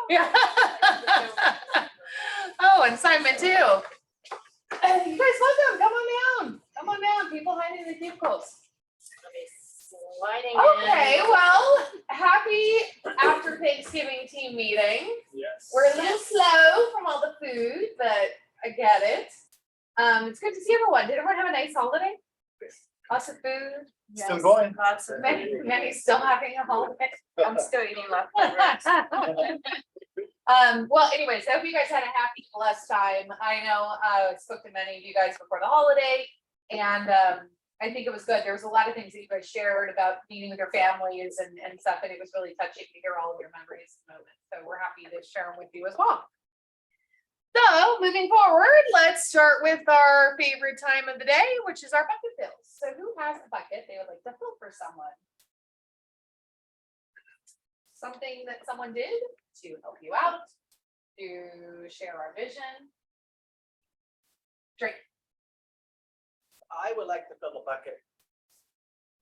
Yeah. Oh, and Simon too. You guys welcome. Come on down. Come on down. People hiding in the cubicles. Okay, well, happy after Thanksgiving team meeting. Yes. We're a little slow from all the food, but I get it. It's good to see everyone. Did everyone have a nice holiday? Lots of food. Still going. Lots of Many still having a holiday. I'm still eating leftovers. Well, anyways, I hope you guys had a happy, blessed time. I know I spoke to many of you guys before the holiday, and I think it was good. There was a lot of things that you guys shared about meeting with your families and stuff, and it was really touching to hear all of your memories and moments. So we're happy to share them with you as well. So moving forward, let's start with our favorite time of the day, which is our bucket fills. So who has a bucket they would like to fill for someone? Something that someone did to help you out, to share our vision. Drake. I would like to fill the bucket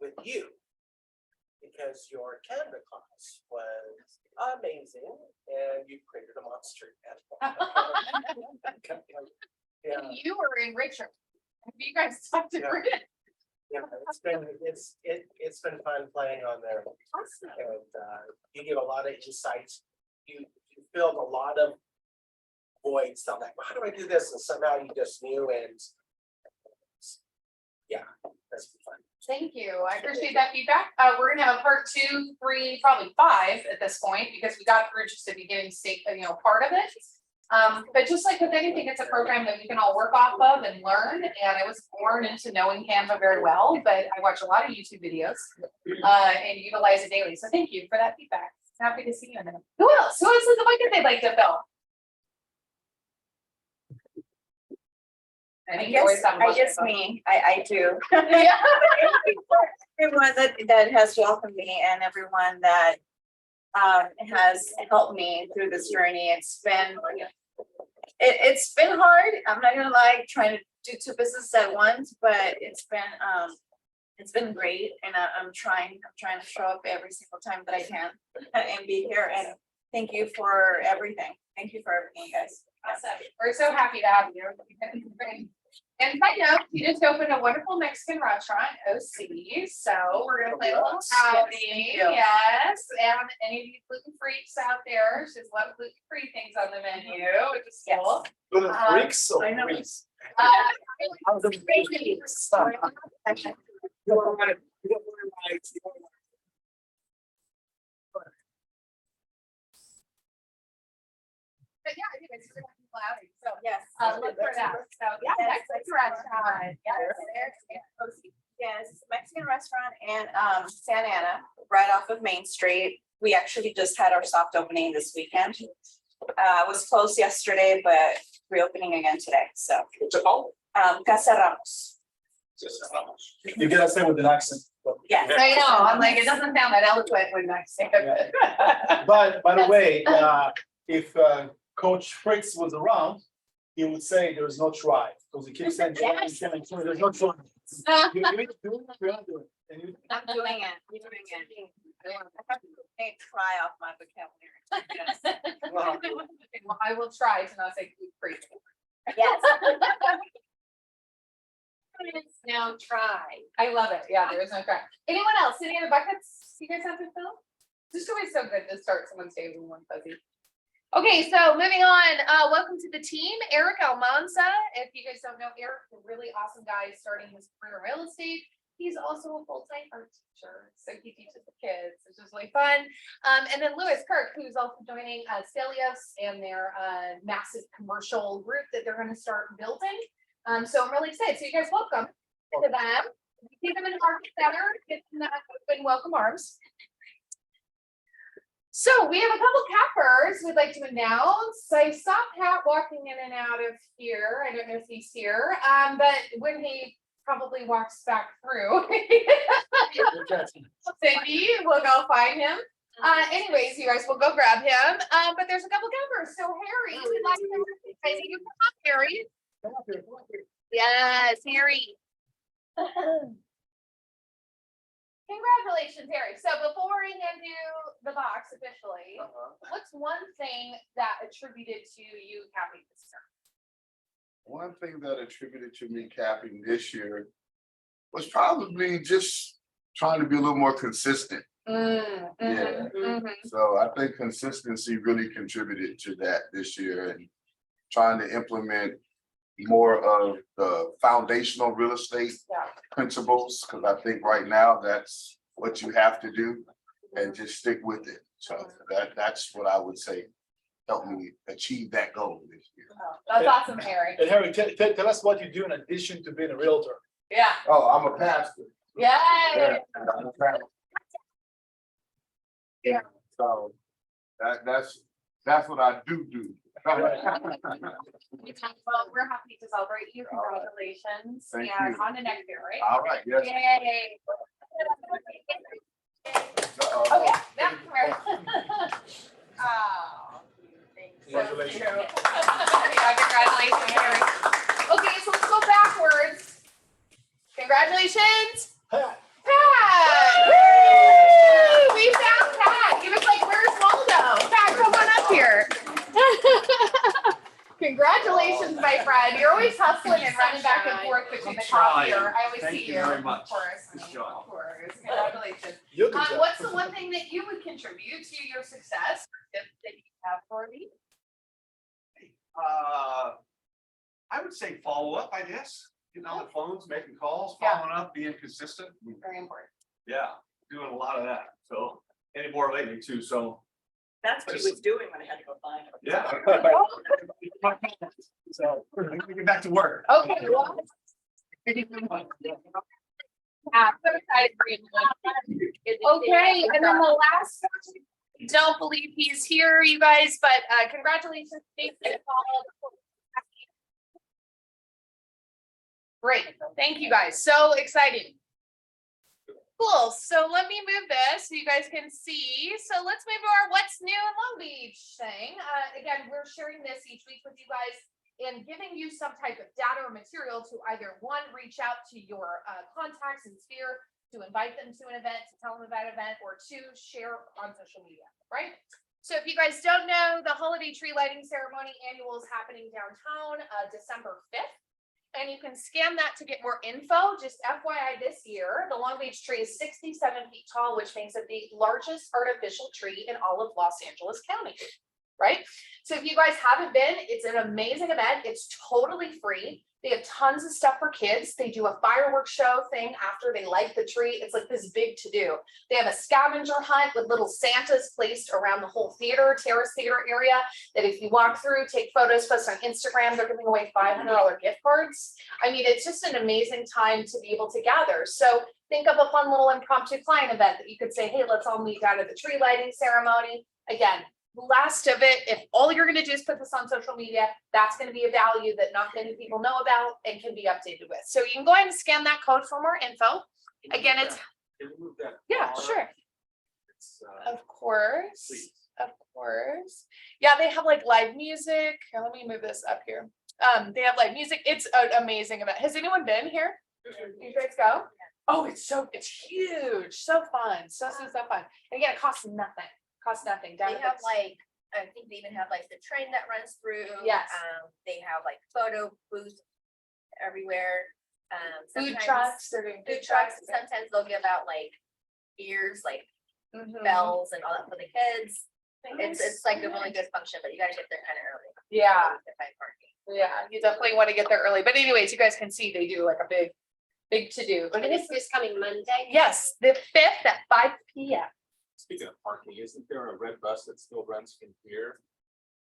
with you because your Canada class was amazing and you created a monster. Yeah, And you were in Richard. Have you guys talked to Yeah. Bridget? yeah, it's been fun playing on there. Awesome. And you give a lot of insights. You filled a lot of voids. So I'm like, well, how do I do this? And somehow you just knew, and yeah, that's been fun. Thank you. I appreciate that feedback. We're gonna have part 2, 3, probably 5 at this point because we got through just the beginning state, part of it. But just like with anything, it's a program that we can all work off of and learn. And I was born into knowing Canva very well, but I watch a lot of YouTube videos and utilize it daily. So thank you for that feedback. Happy to see you. Who else? Who else has a bucket they'd like to fill? I think you always have a I bucket guess full. me, I do. Yeah. Everyone that has welcomed me and everyone that has helped me through this journey. It's been hard. I'm not gonna lie, trying to do 2 businesses at once, but it's been great, and I'm trying to show up every single time that I can and be here. And thank you for everything. Thank you for everything, guys. Awesome. We're so happy to have you. And side note, you just opened a wonderful Mexican restaurant, OC. So we're gonna play a little howdy. thank you. Yes. And any of you gluten freaks out there, there's a lot of gluten free things on the menu, which is cool. Little freaks or I know. freaks? Uh, But yeah, anyways, we're gonna be cloudy. So Yes. look for that. So yeah, Yes, Mexican restaurant. Yes, there's OC. Yes, Mexican restaurant in Santa Ana, right off of Main Street. We actually just had our soft opening this weekend. It was closed yesterday, but reopening again today. So What's it called? Casa Ramos. You gotta say with an accent. Yes. I know. I'm like, it doesn't sound that eloquent when I say it. But by the way, if Coach Fritz was around, he would say there is no try, because he keeps saying, Yes. there's no try. You need to do it, we are doing it. And you- I'm doing it. I'm doing it. I have to take try off my vocabulary. Yes. Wow. Okay, well, I will try to not say gluten free. Yes. Now try. I love it. Yeah, there is no try. Anyone else? Any other buckets you guys have to fill? This is always so good to start someone's day with one fuzzy. Okay, so moving on. Welcome to the team, Eric Almanza. If you guys don't know Eric, a really awesome guy starting his career in real estate. He's also a full-time art teacher, so he teaches the kids, which is really fun. And then Lewis Kirk, who's also joining Stelios and their massive commercial group that they're going to start building. So I'm really excited. So you guys welcome to them. See them in the market center, get in open welcome arms. So we have a couple cappers we'd like to announce. I saw Pat walking in and out of here. I don't know if he's here, but when he probably walks back through, Cindy, we'll go find him. Anyways, you guys will go grab him. But there's a couple cappers. So Harry, we'd like to you come up, Harry. Yes, Harry. Congratulations, Harry. So before we get to the box officially, what's one thing that attributed to you capping this year? One thing that attributed to me capping this year was probably just trying to be a little more consistent. Yeah. So I think consistency really contributed to that this year, and trying to implement more of the foundational real estate principles, because I think right now that's what you have to do, and just stick with it. So that's what I would say helped me achieve that goal this year. That's awesome, Harry. And Harry, tell us what you do in addition to being a realtor. Yeah. Oh, I'm a pastor. Yay. Yeah, I'm a pastor. Yeah. So that's what I do. Well, we're happy to celebrate you. Congratulations. Thank And you. on to next year, right? All right, yes. Yay. Uh-oh. Oh, yeah, yeah. Come here. Oh, thanks. Congratulations. Yeah, congratulations, Harry. Okay, so let's go backwards. Congratulations, Pat, Pat. Woo! We found Pat. He was like, "Where's Waldo?" Pat, come on up here. Congratulations, my friend. You're always hustling and running back and forth between the top here. I always see you. very much. Of course. Good job. Of course. Congratulations. you good job. What's the one thing that you would contribute to your success or tip that you have for me? I would say follow up, I guess, getting on the phones, making calls, Yeah. following up, being consistent. Very important. Yeah, doing a lot of that. So anymore lately too. So That's what he was doing when I had to go find him. yeah. So we get back to work. Okay, well. Yeah, so excited for you. Okay, and then the last one, don't believe he's here, you guys, but congratulations. Stacy and Paul. Great, thank you guys, so exciting. Cool, so let me move this so you guys can see. So let's move to our what's new in Long Beach thing. Again, we're sharing this each week with you guys and giving you some type of data or material to either one, reach out to your contacts in Sphere, to invite them to an event, to tell them about an event, or two, share on social media, right? So if you guys don't know, the holiday tree lighting ceremony annual is happening downtown December 5th. And you can scan that to get more info. Just FYI, this year, the Long Beach tree is 67 feet tall, which makes it the largest artificial tree in all of Los Angeles County, right? So if you guys haven't been, it's an amazing event. It's totally free. They have tons of stuff for kids. They do a fireworks show thing after they light the tree. It's like this big to do. They have a scavenger hunt with little Santas placed around the whole terrace theater area that if you walk through, take photos, post on Instagram, they're giving away $500 gift cards. I mean, it's just an amazing time to be able to gather. So think of a fun little impromptu client event that you could say, hey, let's all meet down at the tree lighting ceremony. Again, last of it, if all you're going to do is put this on social media, that's going to be a value that not many people know about and can be updated with. So you can go ahead and scan that code for more info. Again, it's Can we move that? yeah, forward? sure. It's, Of course. Please. Of course. Yeah, they have like live music. Here, let me move this up here. They have live music. It's an amazing event. Has anyone been here? You guys go? Oh, it's huge. So fun. So fun. And again, it costs nothing. Costs nothing. They have like, I think they even have like the train that runs through. Yes. They have like photo booths everywhere. food Sometimes trucks. They're doing Food trucks, sometimes they'll give out like ears, like Mhm. bells and all that for the kids. It's like a really good function, but you gotta get there kind of early. Yeah. To find parking. Yeah, you definitely want to get there early. But anyways, you guys can see they do like a big to do. But And it's this coming Monday? yes, the 5th at 5 p.m. Speaking of parking, isn't there a red bus that still runs from here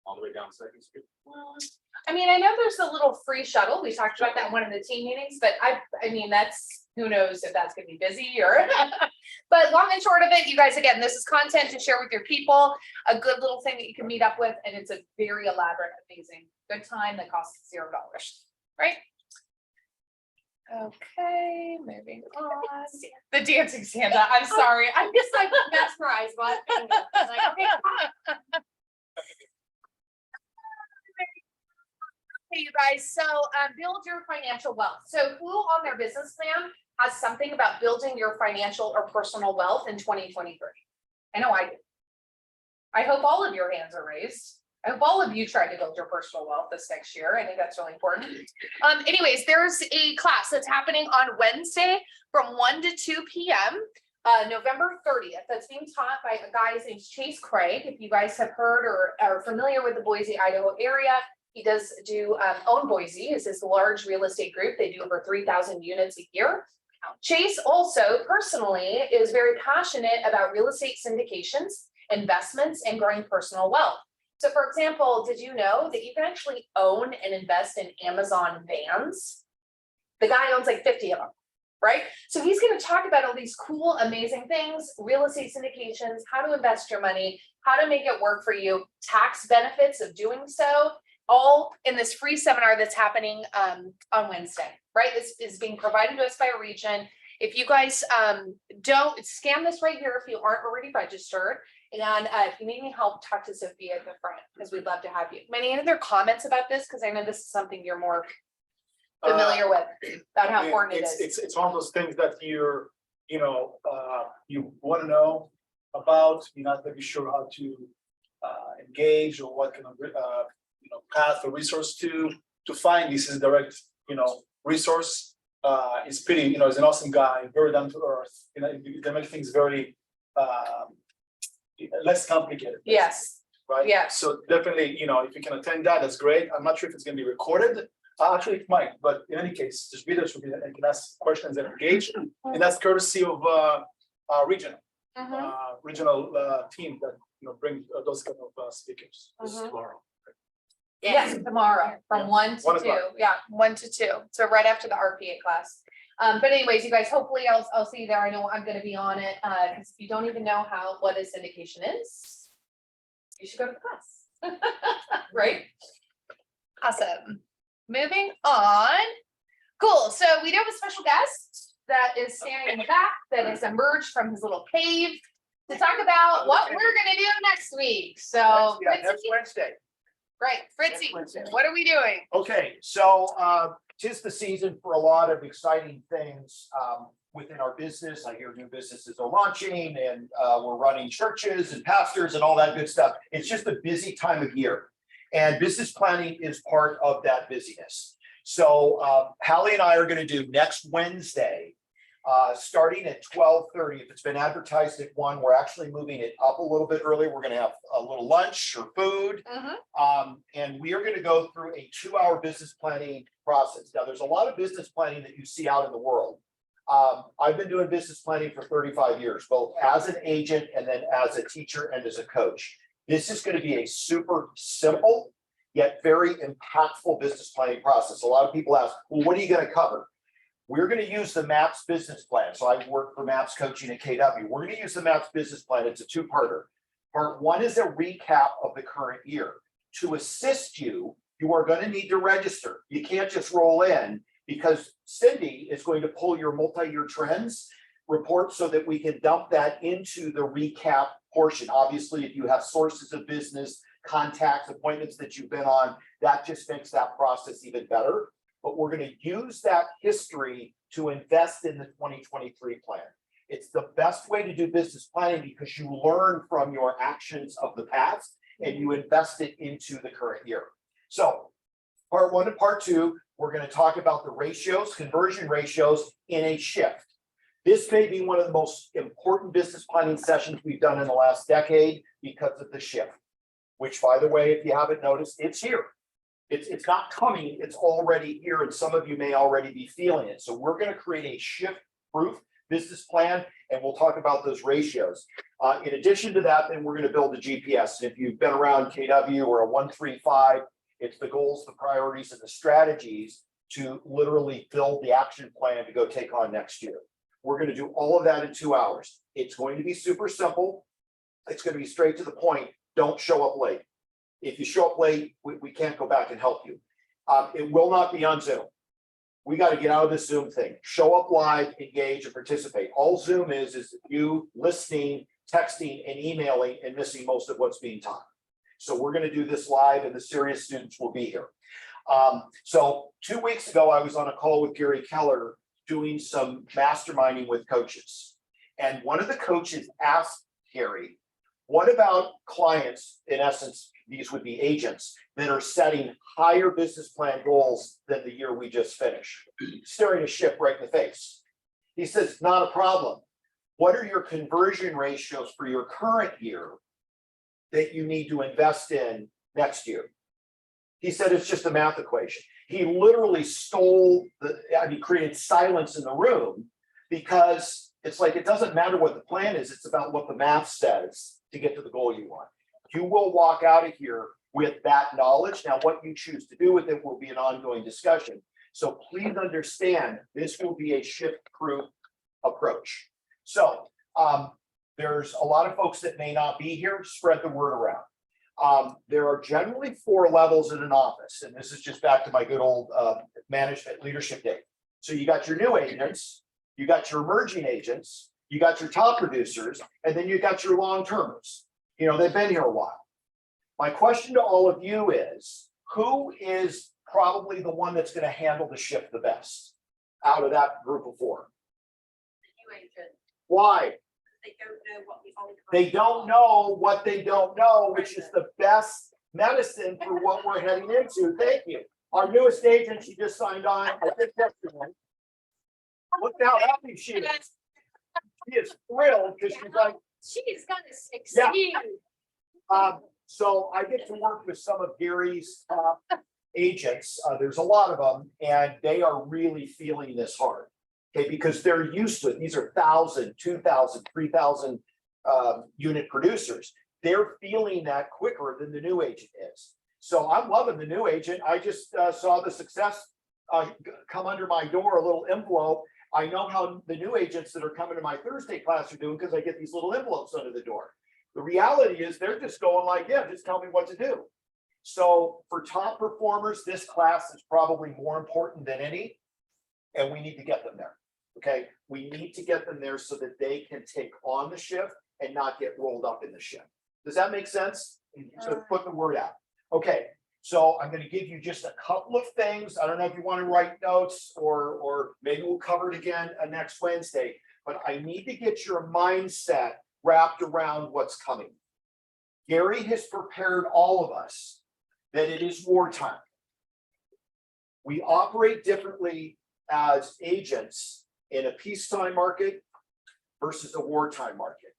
all the way down Second Street? I mean, I know there's a little free shuttle. We talked about that in one of the team meetings, but I mean, that's, who knows if that's gonna be busy or, but long and short of it, you guys, again, this is content to share with your people, a good little thing that you can meet up with, and it's a very elaborate, amazing, good time that costs $0, right? Okay, moving on. The dancing Santa, I'm sorry, I'm just like mesmerized by it. Like, okay. Hey, you guys, so build your financial wealth. So who on their business plan has something about building your financial or personal wealth in 2023? I know I do. I hope all of your hands are raised. I hope all of you try to build your personal wealth this next year. I think that's really important. Anyways, there's a class that's happening on Wednesday from 1 to 2 p.m. November 30th. That's being taught by a guy, his name's Chase Craig. If you guys have heard or are familiar with the Boise, Idaho area, he does do Own Boise is his large real estate group. They do over 3,000 units a year. Chase also personally is very passionate about real estate syndications, investments, and growing personal wealth. So for example, did you know that you can actually own and invest in Amazon vans? The guy owns like 50 of them, right? So he's going to talk about all these cool, amazing things, real estate syndications, how to invest your money, how to make it work for you, tax benefits of doing so, all in this free seminar that's happening on Wednesday, right? This is being provided to us by a region. If you guys don't scan this right here, if you aren't already registered, and if you need any help, talk to Sophia at the front, because we'd love to have you. Any other comments about this? Because I know this is something you're more familiar with, about how important it is. It's one of those things that you want to know about. You're not really sure how to engage or what kind of path or resource to find. This is direct resource. It's pretty, is an awesome guy, very down to earth. They make things very less complicated. Yes. Right. Yeah. So definitely, if you can attend that, that's great. I'm not sure if it's going to be recorded. Actually, it might, but in any case, just be there so you can ask questions and engage. And that's courtesy of our regional team that bring those kind of speakers. This is tomorrow. Yes, tomorrow from 1 to 2. Yeah, 1 to 2. So right after the RPA class. But anyways, you guys, hopefully I'll see you there. I know I'm going to be on it because if you don't even know what a syndication is, you should go to the class. Right? Awesome. Moving on. Cool. So we do have a special guest that is standing in the back that has emerged from his little cave to talk about what we're going to do next week. So Next Wednesday. right, Fritzy, what are we doing? Okay, so 'tis the season for a lot of exciting things within our business. I hear new businesses are launching and we're running churches and pastors and all that good stuff. It's just a busy time of year. And business planning is part of that busyness. So Halley and I are going to do next Wednesday, starting at 12:30. If it's been advertised at 1, we're actually moving it up a little bit early. We're going to have a little lunch or food. And we are going to go through a 2-hour business planning process. Now, there's a lot of business planning that you see out in the world. I've been doing business planning for 35 years, both as an agent and then as a teacher and as a coach. This is going to be a super simple, yet very impactful business planning process. A lot of people ask, well, what are you going to cover? We're going to use the MAPS business plan. So I work for MAPS coaching at KW. We're going to use the MAPS business plan. It's a 2-parter. Part 1 is a recap of the current year. To assist you, you are going to need to register. You can't just roll in because Cindy is going to pull your multi-year trends report so that we can dump that into the recap portion. Obviously, if you have sources of business, contacts, appointments that you've been on, that just makes that process even better. But we're going to use that history to invest in the 2023 plan. It's the best way to do business planning because you learn from your actions of the past and you invest it into the current year. So part 1 and part 2, we're going to talk about the ratios, conversion ratios in a shift. This may be one of the most important business planning sessions we've done in the last decade because of the shift, which, by the way, if you haven't noticed, it's here. It's not coming, it's already here, and some of you may already be feeling it. So we're going to create a shift-proof business plan, and we'll talk about those ratios. In addition to that, then we're going to build the GPS. And if you've been around KW or a 135, it's the goals, the priorities, and the strategies to literally build the action plan to go take on next year. We're going to do all of that in 2 hours. It's going to be super simple. It's going to be straight to the point. Don't show up late. If you show up late, we can't go back and help you. It will not be on Zoom. We got to get out of this Zoom thing. Show up live, engage, and participate. All Zoom is you listening, texting, and emailing and missing most of what's being taught. So we're going to do this live, and the serious students will be here. So 2 weeks ago, I was on a call with Gary Keller doing some masterminding with coaches. And one of the coaches asked Gary, what about clients, in essence, these would be agents that are setting higher business plan goals than the year we just finished, staring a ship right in the face. He says, not a problem. What are your conversion ratios for your current year that you need to invest in next year? He said, it's just a math equation. He literally created silence in the room because it's like, it doesn't matter what the plan is. It's about what the math says to get to the goal you want. You will walk out of here with that knowledge. Now, what you choose to do with it will be an ongoing discussion. So please understand, this will be a shift-proof approach. So there's a lot of folks that may not be here. Spread the word around. There are generally 4 levels in an office, and this is just back to my good old management leadership day. So you got your new agents, you got your emerging agents, you got your top producers, and then you got your long-termers. You know, they've been here a while. My question to all of you is, who is probably the one that's going to handle the ship the best out of that group of 4? Why? They don't know what we all. They don't know what they don't know, which is the best medicine for what we're heading into. Thank you. Our newest agent, she just signed on. I think yesterday. Look how happy she is. She is thrilled because she's like, She's gonna succeed. so I get to work with some of Gary's agents. There's a lot of them, and they are really feeling this hard. Okay, because they're used to it. These are 1,000, 2,000, 3,000 unit producers. They're feeling that quicker than the new agent is. So I'm loving the new agent. I just saw the success come under my door, a little envelope. I know how the new agents that are coming to my Thursday class are doing because I get these little envelopes under the door. The reality is they're just going like, yeah, just tell me what to do. So for top performers, this class is probably more important than any, and we need to get them there. Okay, we need to get them there so that they can take on the shift and not get rolled up in the shift. Does that make sense? So put the word out. Okay, so I'm going to give you just a couple of things. I don't know if you want to write notes or maybe we'll cover it again next Wednesday, but I need to get your mindset wrapped around what's coming. Gary has prepared all of us that it is wartime. We operate differently as agents in a peacetime market versus a wartime market.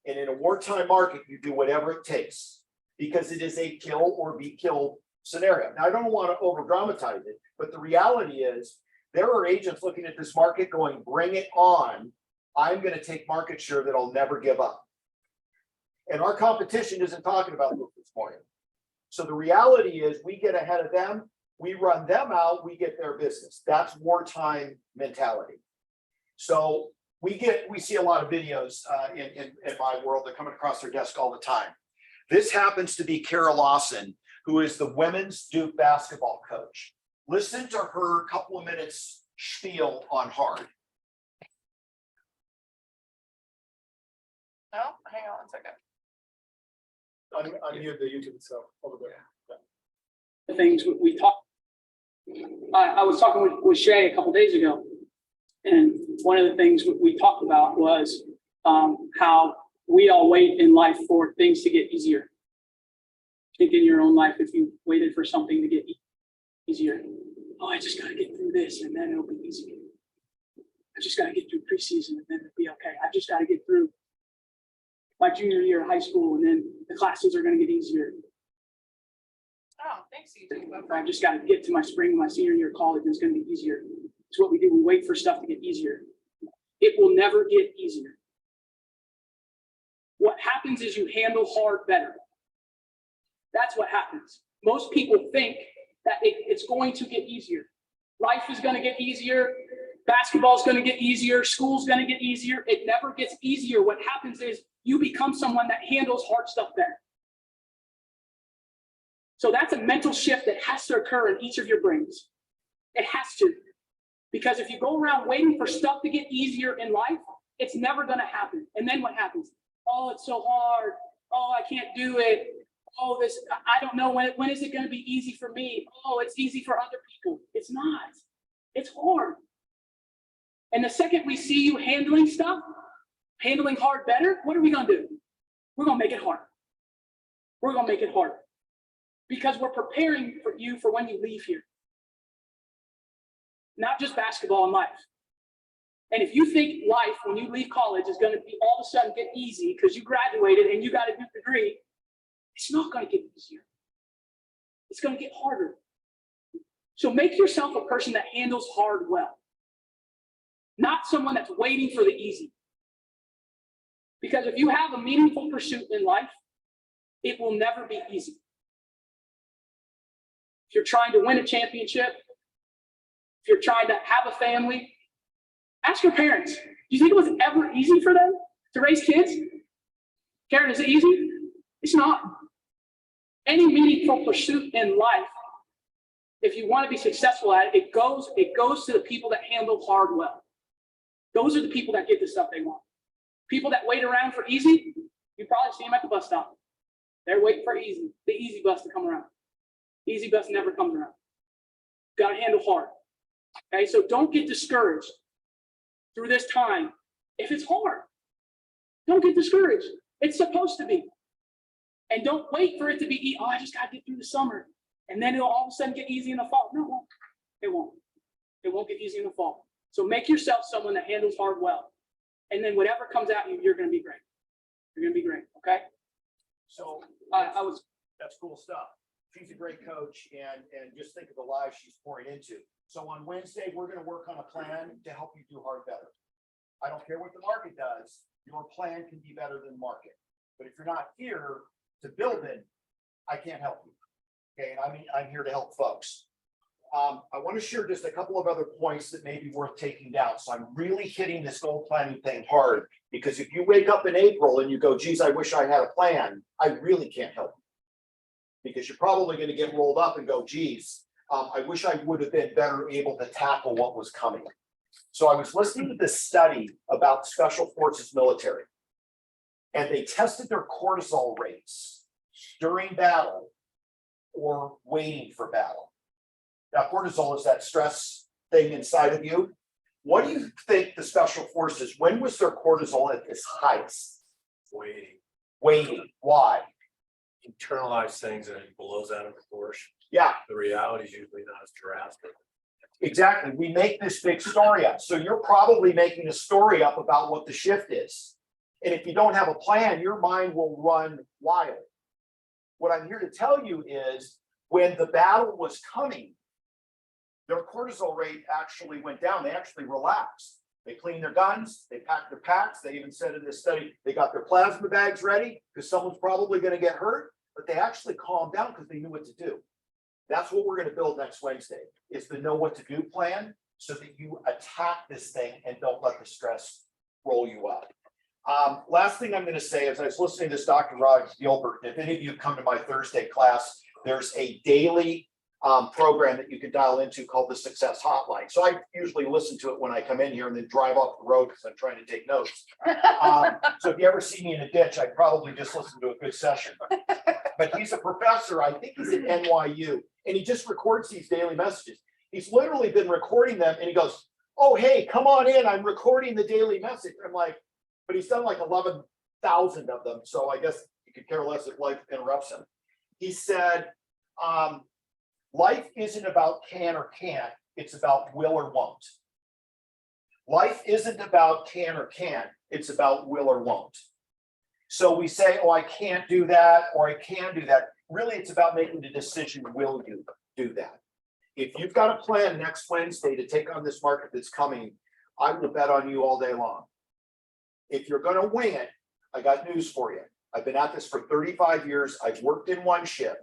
And in a wartime market, you do whatever it takes because it is a kill or be killed scenario. Now, I don't want to over dramatize it, but the reality is there are agents looking at this market going, bring it on. I'm going to take market share that I'll never give up. And our competition isn't talking about this morning. So the reality is we get ahead of them, we run them out, we get their business. That's wartime mentality. So we see a lot of videos in my world. They're coming across their desk all the time. This happens to be Kara Lawson, who is the women's Duke basketball coach. Listen to her couple of minutes spiel on hard. Oh, hang on one second. Unmute the YouTube itself over there. Things we talked. I was talking with Shay a couple days ago, and one of the things we talked about was how we all wait in life for things to get easier. Think in your own life, if you waited for something to get easier, oh, I just got to get through this and then it'll be easier. I just got to get through preseason and then it'll be okay. I just got to get through my junior year of high school and then the classes are going to get easier. Oh, thanks, YouTube. I just got to get to my spring, my senior year of college, and it's going to be easier. It's what we do. We wait for stuff to get easier. It will never get easier. What happens is you handle hard better. That's what happens. Most people think that it's going to get easier. Life is going to get easier. Basketball is going to get easier. School's going to get easier. It never gets easier. What happens is you become someone that handles hard stuff better. So that's a mental shift that has to occur in each of your brains. It has to. Because if you go around waiting for stuff to get easier in life, it's never going to happen. And then what happens? Oh, it's so hard. Oh, I can't do it. Oh, this, I don't know when is it going to be easy for me? Oh, it's easy for other people. It's not. It's hard. And the second we see you handling stuff, handling hard better, what are we gonna do? We're gonna make it hard. We're gonna make it harder. Because we're preparing for you for when you leave here. Not just basketball and life. And if you think life, when you leave college, is gonna be all of a sudden get easy because you graduated and you got a good degree, it's not gonna get easier. It's gonna get harder. So make yourself a person that handles hard well. Not someone that's waiting for the easy. Because if you have a meaningful pursuit in life, it will never be easy. If you're trying to win a championship, if you're trying to have a family, ask your parents. Do you think it was ever easy for them to raise kids? Karen, is it easy? It's not. Any meaningful pursuit in life, if you want to be successful at it, it goes to the people that handle hard well. Those are the people that get the stuff they want. People that wait around for easy, you probably see them at the bus stop. They're waiting for the easy bus to come around. Easy bus never comes around. Got to handle hard. Okay, so don't get discouraged through this time. If it's hard, don't get discouraged. It's supposed to be. And don't wait for it to be, I just got to get through the summer. And then it'll all of a sudden get easy in the fall. No, it won't. It won't. It won't get easy in the fall. So make yourself someone that handles hard well. And then whatever comes at you, you're going to be great. You're going to be great. Okay. So that's cool stuff. She's a great coach, and just think of the lives she's pouring into. So on Wednesday, we're going to work on a plan to help you do hard better. I don't care what the market does. Your plan can be better than the market. But if you're not here to build it, I can't help you. Okay, and I'm here to help folks. I want to share just a couple of other points that may be worth taking down. So I'm really hitting this goal planning thing hard, because if you wake up in April and you go, geez, I wish I had a plan, I really can't help you. Because you're probably going to get rolled up and go, geez, I wish I would have been better able to tackle what was coming. So I was listening to this study about special forces military, and they tested their cortisol rates during battle or waiting for battle. Now, cortisol is that stress thing inside of you. What do you think the special forces, when was their cortisol at its highest? Waiting. Why? Internalize things and it blows out of proportion. Yeah. The reality is usually not as drastic. Exactly. We make this big story up. So you're probably making a story up about what the shift is. And if you don't have a plan, your mind will run wild. What I'm here to tell you is when the battle was coming, their cortisol rate actually went down. They actually relaxed. They cleaned their guns, they packed their packs. They even said in this study, they got their plasma bags ready because someone's probably going to get hurt, but they actually calmed down because they knew what to do. That's what we're going to build next Wednesday, is the know what to do plan so that you attack this thing and don't let the stress roll you up. Last thing I'm going to say is I was listening to this Dr. Rod Gilbert. If any of you come to my Thursday class, there's a daily program that you can dial into called the Success Hotline. So I usually listen to it when I come in here and then drive off the road because I'm trying to take notes. So if you ever see me in a ditch, I'd probably just listen to a good session. But he's a professor, I think he's at NYU, and he just records these daily messages. He's literally been recording them, and he goes, oh, hey, come on in, I'm recording the daily message. I'm like, but he's done like 11,000 of them, so I guess you could care less if life interrupts him. He said, life isn't about can or can't, it's about will or won't. Life isn't about can or can't, it's about will or won't. So we say, oh, I can't do that, or I can do that. Really, it's about making the decision, will you do that? If you've got a plan next Wednesday to take on this market that's coming, I will bet on you all day long. If you're going to wing it, I got news for you. I've been at this for 35 years. I've worked in one shift.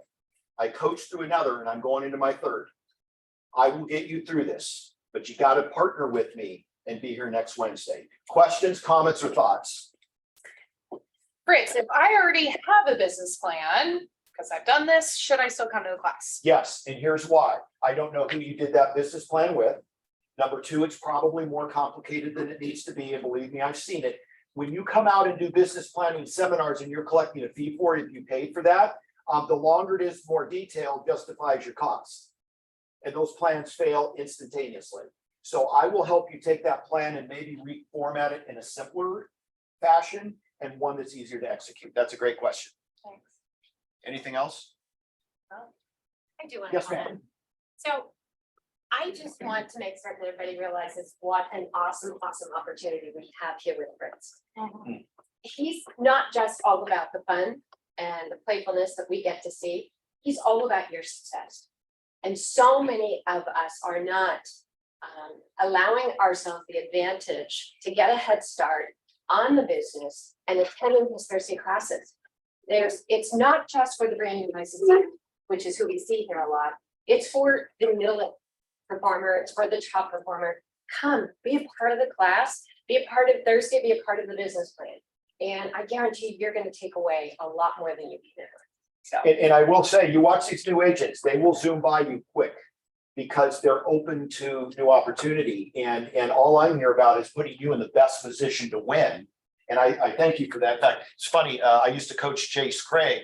I coached through another, and I'm going into my third. I will get you through this, but you got to partner with me and be here next Wednesday. Questions, comments, or thoughts? Fritz, if I already have a business plan, because I've done this, should I still come to the class? Yes, and here's why. I don't know who you did that business plan with. Number two, it's probably more complicated than it needs to be, and believe me, I've seen it. When you come out and do business planning seminars and you're collecting a fee for it, if you paid for that, the longer it is, more detailed justifies your costs. And those plans fail instantaneously. So I will help you take that plan and maybe reformat it in a simpler fashion and one that's easier to execute. That's a great question. Thanks. Anything else? I do want to Yes, comment. ma'am. So I just want to make certain that everybody realizes what an awesome opportunity we have here with Fritz. He's not just all about the fun and the playfulness that we get to see. He's all about your success. And so many of us are not allowing ourselves the advantage to get a head start on the business and attending his Thursday classes. It's not just for the brand new licensee, which is who we see here a lot. It's for the middle performer, it's for the top performer. Come, be a part of the class, be a part of Thursday, be a part of the business plan. And I guarantee you're going to take away a lot more than you can ever. So. And I will say, you watch these new agents, they will zoom by you quick because they're open to new opportunity. And all I'm here about is putting you in the best position to win. And I thank you for that. In fact, it's funny, I used to coach Chase Craig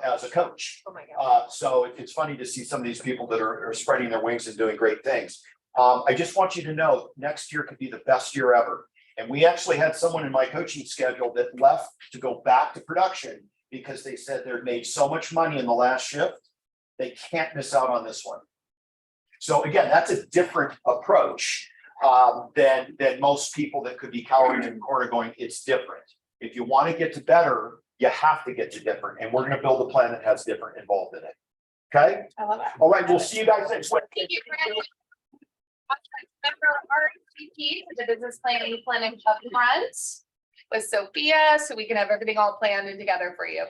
as a coach. Oh my God. So it's funny to see some of these people that are spreading their wings and doing great things. I just want you to know next year could be the best year ever. And we actually had someone in my coaching schedule that left to go back to production because they said they'd made so much money in the last shift, they can't miss out on this one. So again, that's a different approach than most people that could be cowering in the corner going, it's different. If you want to get to better, you have to get to different. And we're going to build a plan that has different involved in it. Okay? I love that. All right, we'll see you guys next week. Thank you, Fred. Member RSVP for the business planning up front with Sophia, so we can have everything all planned and together for you.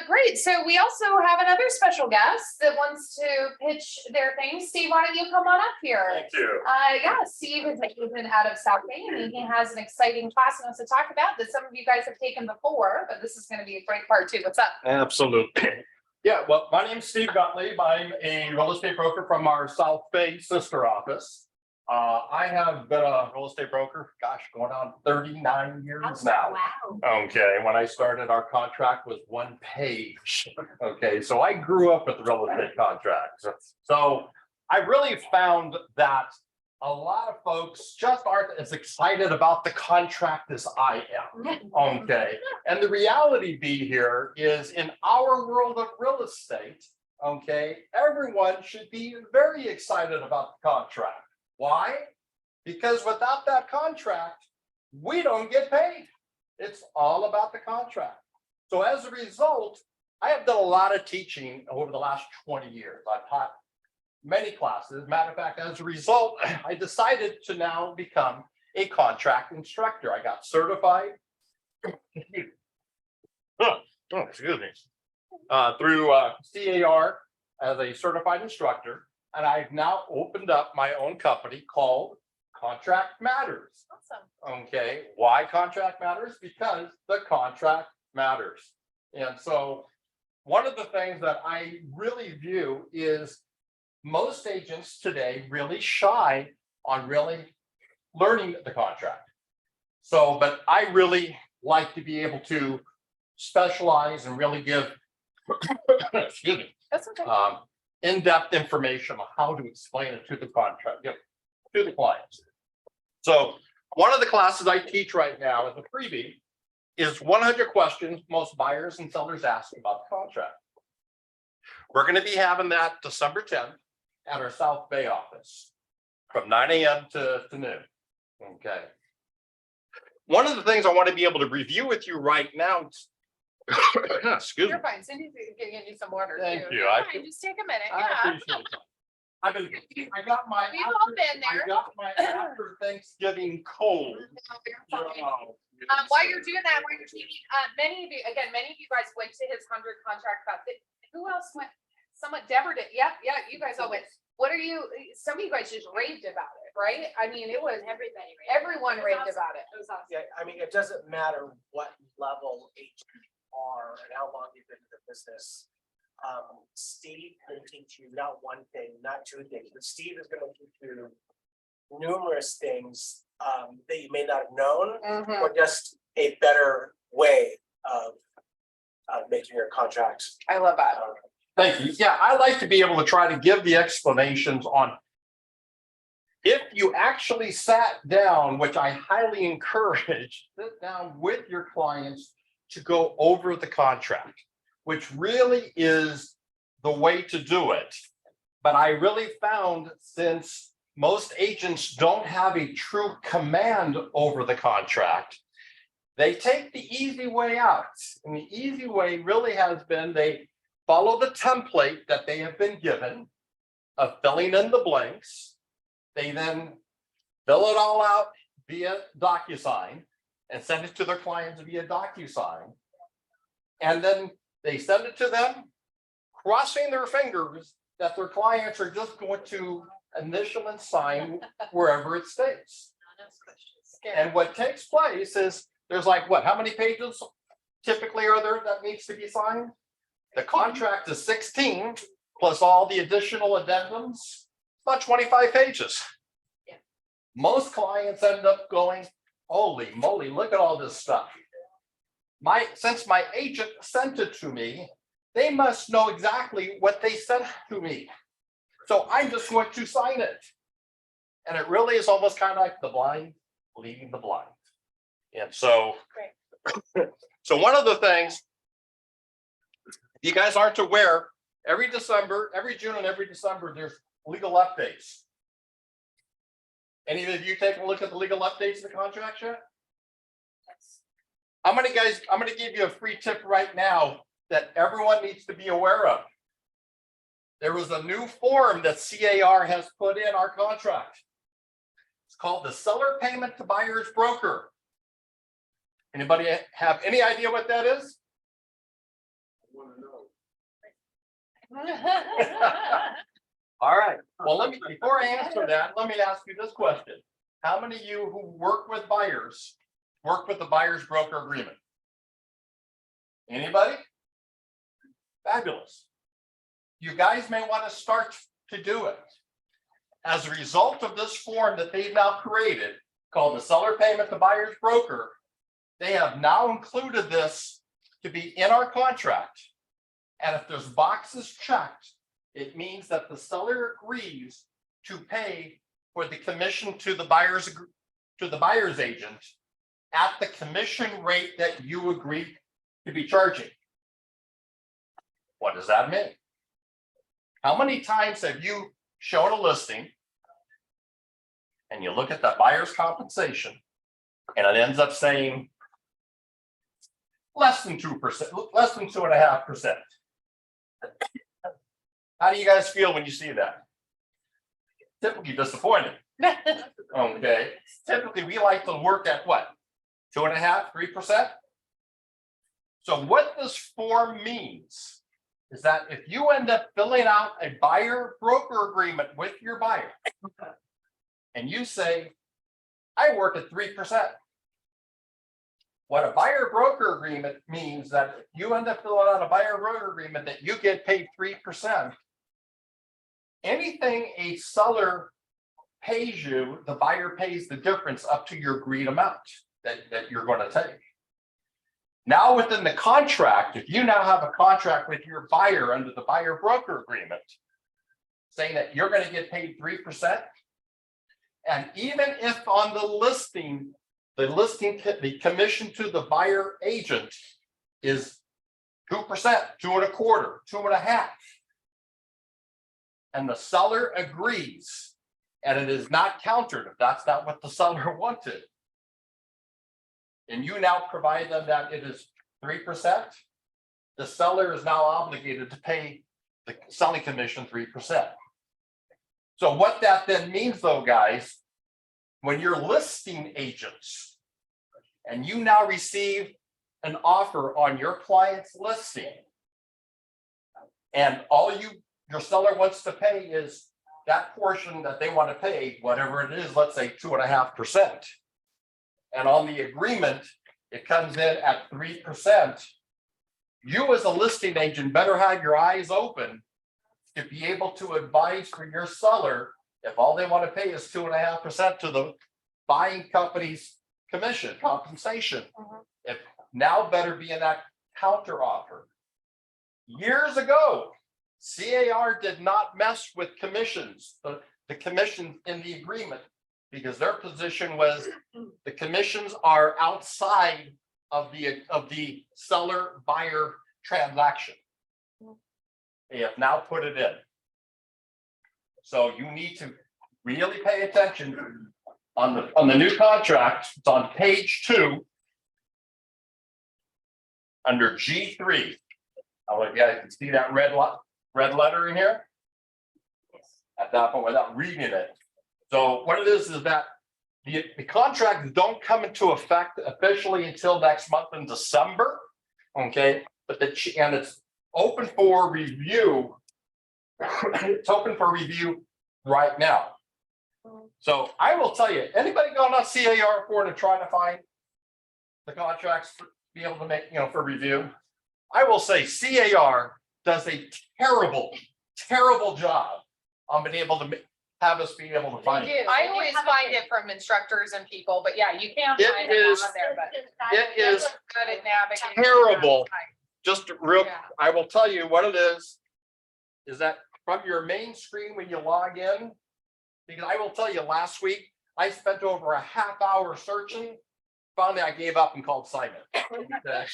Great. So we also have another special guest that wants to pitch their thing. Steve, why don't you come on up here? Thank you. Yeah, Steve is out of South Bay, and he has an exciting class he wants to talk about that some of you guys have taken before, but this is going to be a great part too. What's up? Absolutely. Yeah, well, my name's Steve Gottlieb. I'm a real estate broker from our South Bay sister office. I have been a real estate broker, gosh, going on 39 years now. Wow. Okay, when I started, our contract was 1 page. Okay, so I grew up with real estate contracts. So I really found that a lot of folks just aren't as excited about the contract as I am. Okay, and the reality be here is in our world of real estate, okay, everyone should be very excited about the contract. Why? Because without that contract, we don't get paid. It's all about the contract. So as a result, I have done a lot of teaching over the last 20 years. I've taught many classes. Matter of fact, as a result, I decided to now become a contract instructor. I got certified excuse me, through CAR as a certified instructor. And I've now opened up my own company called Contract Matters. Awesome. Okay, why Contract Matters? Because the contract matters. And so one of the things that I really view is most agents today really shy on really learning the contract. So, but I really like to be able to specialize and really give excuse me, That's okay. in-depth information on how to explain it to the contract, to the clients. So one of the classes I teach right now as a freebie is 100 questions most buyers and sellers ask about the contract. We're going to be having that December 10th at our South Bay office from 9 a.m. to noon. Okay. One of the things I want to be able to review with you right now, excuse me. You're fine. Cindy's getting you some water. Thank too. you. You're I fine. Just take a minute. I Yeah. appreciate it. I got my We've all been there. I got my after Thanksgiving cold. You're fine. So, While you're doing that, while you're teaching, many of you guys went to his 100 contract class. Who else went? Someone, Deborah did. Yep, yeah, you guys all went. What are you? Some of you guys just raved about it, right? I mean, it was Everybody. everyone raved awesome. about it. It was awesome. Yeah, I mean, it doesn't matter what level agent you are and how long you've been in the business. Steve can teach you not one thing, not two things, but Steve is going to teach you numerous things that you may not have known, Mhm. or just a better way of making your contracts. I love that. thank you. Yeah, I like to be able to try to give the explanations on if you actually sat down, which I highly encourage, sit down with your clients to go over the contract, which really is the way to do it. But I really found, since most agents don't have a true command over the contract, they take the easy way out. And the easy way really has been they follow the template that they have been given of filling in the blanks. They then fill it all out via DocuSign and send it to their clients via DocuSign. And then they send it to them, crossing their fingers that their clients are just going to initial and sign wherever it states. And what takes place is there's like, what, how many pages typically are there that needs to be signed? The contract is 16 plus all the additional addendums, about 25 pages. Yeah. Most clients end up going, holy moly, look at all this stuff. Since my agent sent it to me, they must know exactly what they sent to me. So I'm just going to sign it. And it really is almost kind of like the blind leading the blind. And so, so one of the things, you guys aren't aware, every December, every June and every December, there's legal updates. Any of you taking a look at the legal updates of the contract yet? I'm gonna give you a free tip right now that everyone needs to be aware of. There was a new form that CAR has put in our contract. It's called the seller payment to buyer's broker. Anybody have any idea what that is? All right, well, before I answer that, let me ask you this question. How many of you who work with buyers work with the buyer's broker agreement? Anybody? Fabulous. You guys may want to start to do it. As a result of this form that they've now created, called the seller payment to buyer's broker, they have now included this to be in our contract. And if there's boxes checked, it means that the seller agrees to pay for the commission to the buyer's agent at the commission rate that you agree to be charging. What does that mean? How many times have you shown a listing and you look at the buyer's compensation and it ends up saying less than 2%, less than 2.5%? How do you guys feel when you see that? Typically disappointed. Okay. Typically we like to work at what? 2.5%, 3%. So what this form means is that if you end up filling out a buyer broker agreement with your buyer and you say, I work at 3%. What a buyer broker agreement means that if you end up filling out a buyer broker agreement that you get paid 3%. Anything a seller pays you, the buyer pays the difference up to your agreed amount that you're going to take. Now within the contract, if you now have a contract with your buyer under the buyer broker agreement, saying that you're going to get paid 3%, and even if on the listing, the commission to the buyer agent is 2%, 2.25%, 2.5%, and the seller agrees, and it is not countered if that's not what the seller wanted, and you now provide them that it is 3%, the seller is now obligated to pay the selling commission 3%. So what that then means though, guys, when you're listing agents and you now receive an offer on your client's listing, and all your seller wants to pay is that portion that they want to pay, whatever it is, let's say 2.5%. And on the agreement, it comes in at 3%. You as a listing agent better have your eyes open to be able to advise for your seller if all they want to pay is 2.5% to the buying company's commission compensation. If now better be in that counter offer. Years ago, CAR did not mess with commissions. the commission in the agreement, because their position was the commissions are outside of the seller buyer transaction. They have now put it in. So you need to really pay attention on the new contract. It's on page 2. Under G3. Oh, you guys can see that red letter in here? At that point, without reading it. So what it is that the contracts don't come into effect officially until next month in December. Okay, but and it's open for review. It's open for review right now. So I will tell you, anybody going on CAR for to try to find the contracts to be able to make, for review, I will say CAR does a terrible job on being able to have us being able to find it. I always find it from instructors and people, but yeah, you can't It find it is- on there, but. It is Good at navigating. terrible. Just real, Yeah. I will tell you what it is that from your main screen when you log in, because I will tell you last week, I spent over a half hour searching. Finally, I gave up and called Simon. Okay.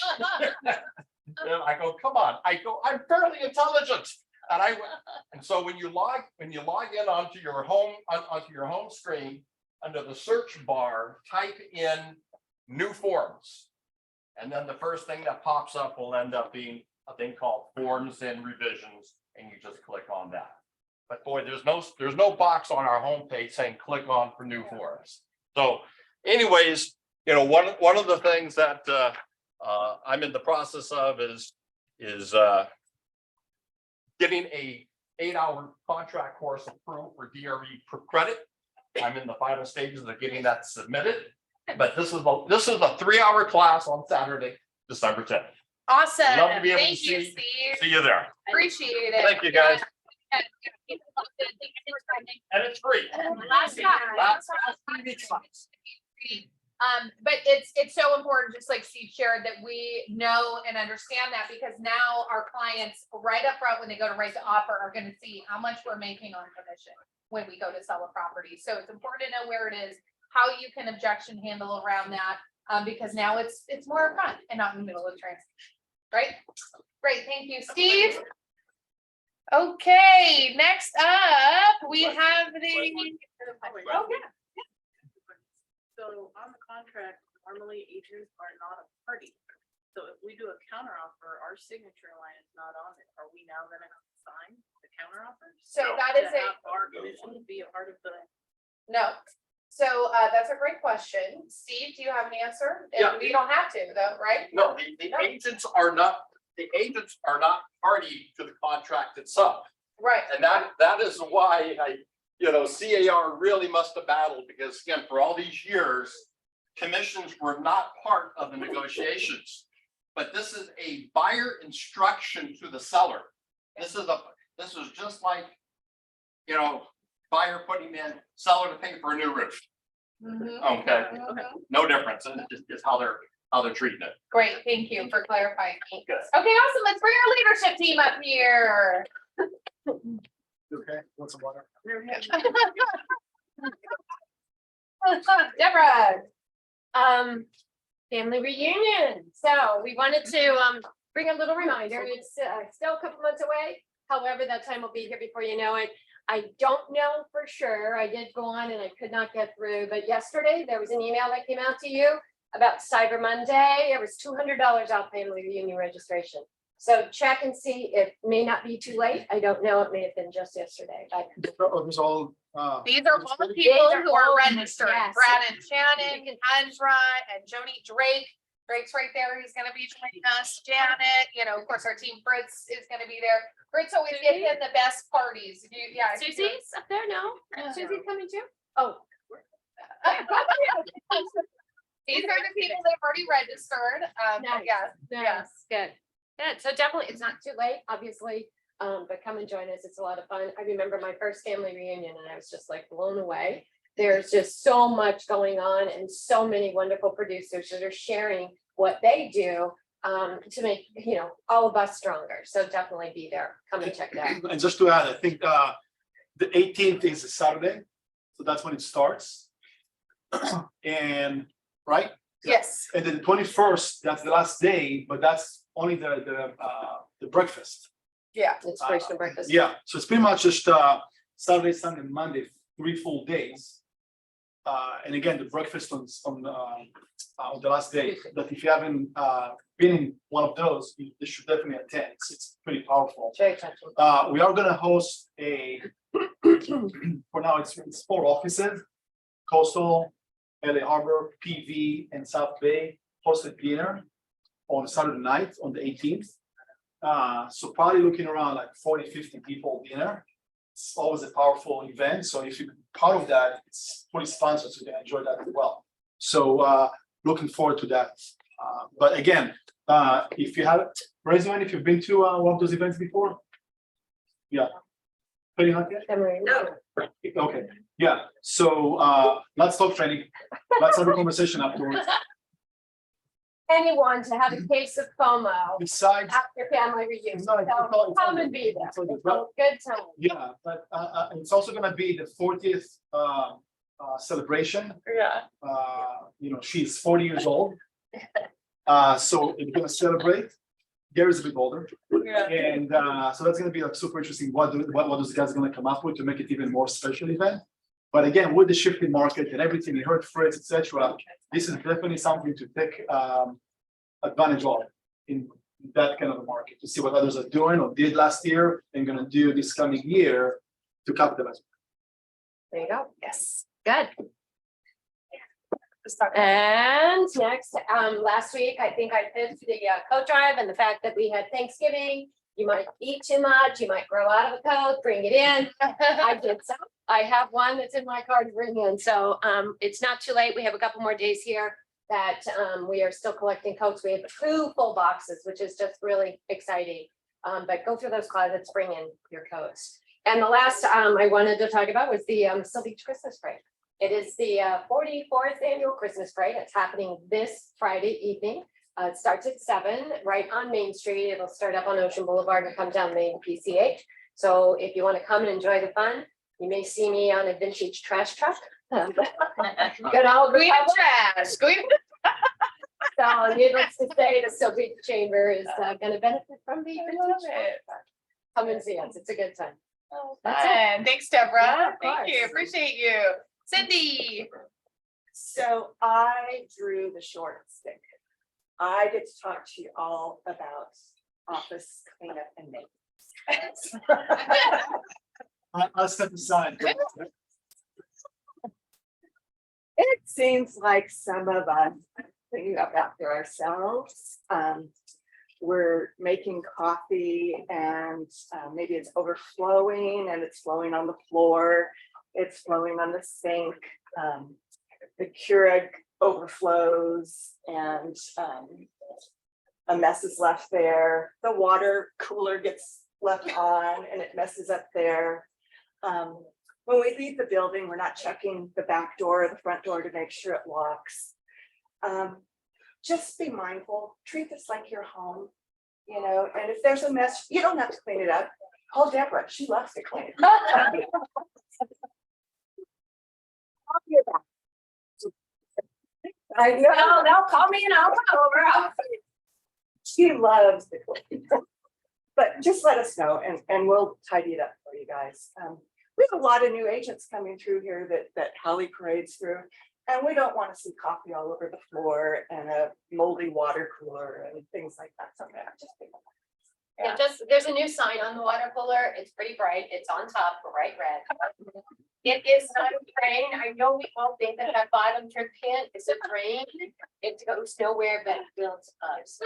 And I go, come on, I'm fairly intelligent. And so when you log in onto your home screen, under the search bar, type in new forms. And then the first thing that pops up will end up being a thing called forms and revisions, and you just click on that. But boy, there's no box on our homepage saying click on for new forms. So anyways, one of the things that I'm in the process of is getting a 8-hour contract course approved for DRE per credit. I'm in the final stages of getting that submitted. But this is a 3-hour class on Saturday, December 10th. Awesome. Love to be able to Thank you, see Steve. you there. Appreciate it. Thank you, guys. Yeah. And it's free. Last but it's so important, just like Steve shared, that we know and understand that, because now our clients right up front, when they go to write the offer, are going to see how much we're making on commission when we go to sell a property. So it's important to know where it is, how you can objection handle around that, because now it's more upfront and not in the middle of transaction, right? Great, thank you, Steve. Okay, next up, we have the. Oh, yeah. So on the contract, normally agents are not a party. So if we do a counteroffer, our signature line is not on it. Are we now gonna sign the counteroffer? So that is To a, have our commission be a part of the. no. So that's a great question. Steve, do you have an answer? Yeah. You don't have to though, right? No, the agents are not party to the contract itself. Right. And that is why CAR really must have battled, because again, for all these years, commissions were not part of the negotiations. But this is a buyer instruction to the seller. This is just like, buyer putting in, seller to pay for a new roof. Mhm. Okay, Mhm. no difference. It's how they're treating it. Great, thank you for clarifying. Good. Okay, awesome. Let's bring our leadership team up here. Okay, want some water? Deborah. Family reunion. So we wanted to bring a little reminder. It's still a couple months away. However, that time will be here before you know it. I don't know for sure. I did go on and I could not get through, but yesterday there was an email that came out to you about Cyber Monday. It was $200 off family reunion registration. So check and see. It may not be too late. I don't know. It may have been just yesterday, but It was all, These are all the These people are who are all- registered. yes. Brad and Shannon, Andra, and Joni Drake. Drake's right there. He's gonna be joining us. Janet, of course, our team Fritz is gonna be there. Fritz always gets in the best parties. Yeah. Susie's up there now. Susie's coming too. Oh, These are the people that have already registered. Nice. Yeah. yes, good. Good. So definitely, it's not too late, obviously. But come and join us. It's a lot of fun. I remember my first family reunion and I was just like blown away. There's just so much going on and so many wonderful producers that are sharing what they do to make, all of us stronger. So definitely be there. Come and check it out. and just to add, I think The 18th is a Saturday, so that's when it starts. And, right? Yes. And then the 21st, that's the last day, but that's only the breakfast. Yeah. Inspirational breakfast. Yeah, so it's pretty much just Saturday, Sunday, Monday, 3 full days. And again, the breakfast on the last day, but if you haven't been in one of those, you should definitely attend. It's pretty powerful. Very touching. We are gonna host for now, it's 4 offices, Coastal, LA Harbor, PV, and South Bay, hosted dinner on Saturday night on the 18th. So probably looking around like 40, 50 people dinner. It's always a powerful event, so if you're part of that, it's fully sponsored, so you can enjoy that as well. So looking forward to that. But again, if you have, raise your hand if you've been to one of those events before. Yeah. Pretty hot yet? No. Okay, yeah, so let's stop training. Let's have a conversation afterwards. Anyone to have a case of FOMO Besides, after family reunion. So Besides, it's all- come and be there. it's all good. It's a good time. yeah, but it's also gonna be the 40th celebration. Yeah. You know, she's 40 years old. So we're gonna celebrate. Gary's a bit older. Yeah. And so that's gonna be like super interesting. What those guys are gonna come up with to make it even more special event. But again, with the shifting market and everything, you heard Fritz, etc. This is definitely something to take advantage of in that kind of a market, to see what others are doing or did last year and gonna do this coming year to capitalize. There you go. Yes. Good. And next, last week, I think I pitched the coat drive and the fact that we had Thanksgiving. You might eat too much, you might grow out of a coat, bring it in. I did so. I have one that's in my car to bring in. So it's not too late. We have a couple more days here that we are still collecting coats. We have 2 full boxes, which is just really exciting. But go through those closets, bring in your coats. And the last I wanted to talk about was the Seal Beach Christmas Parade. It is the 44th annual Christmas Parade. It's happening this Friday evening. It starts at 7 right on Main Street. It'll start up on Ocean Boulevard and come down Main PCH. So if you want to come and enjoy the fun, you may see me on a vintage trash truck. Good old Queen of Republic. trash. Queen. So needless to say, the Seal Beach Chamber is going to benefit from the I love vintage. it. Come and see us. It's a good time. That's it. Fun. Thanks, Deborah. Yeah, of Thank you. course. Appreciate you. Cindy. So I drew the short stick. I get to talk to you all about office cleanup and maintenance. I'll step aside. It seems like some of us cleaning up after ourselves. We're making coffee and maybe it's overflowing and it's flowing on the floor. It's flowing on the sink. The Keurig overflows and a mess is left there. The water cooler gets left on and it messes up there. When we leave the building, we're not checking the back door or the front door to make sure it locks. Just be mindful, treat this like your home, you know, and if there's a mess, you don't have to clean it up. Call Deborah, she loves to clean it. I know, they'll call me and I'll come over. She loves to clean. But just let us know and we'll tidy it up for you guys. We have a lot of new agents coming through here that Halley parades through. And we don't want to see coffee all over the floor and a moldy water cooler and things like that. So yeah, just be. Yeah, just, there's a new sign on the water cooler. It's pretty bright. It's on top, bright red. It is not a drain. I know we all think that that bottom drip can is a drain. It goes nowhere but it builds us.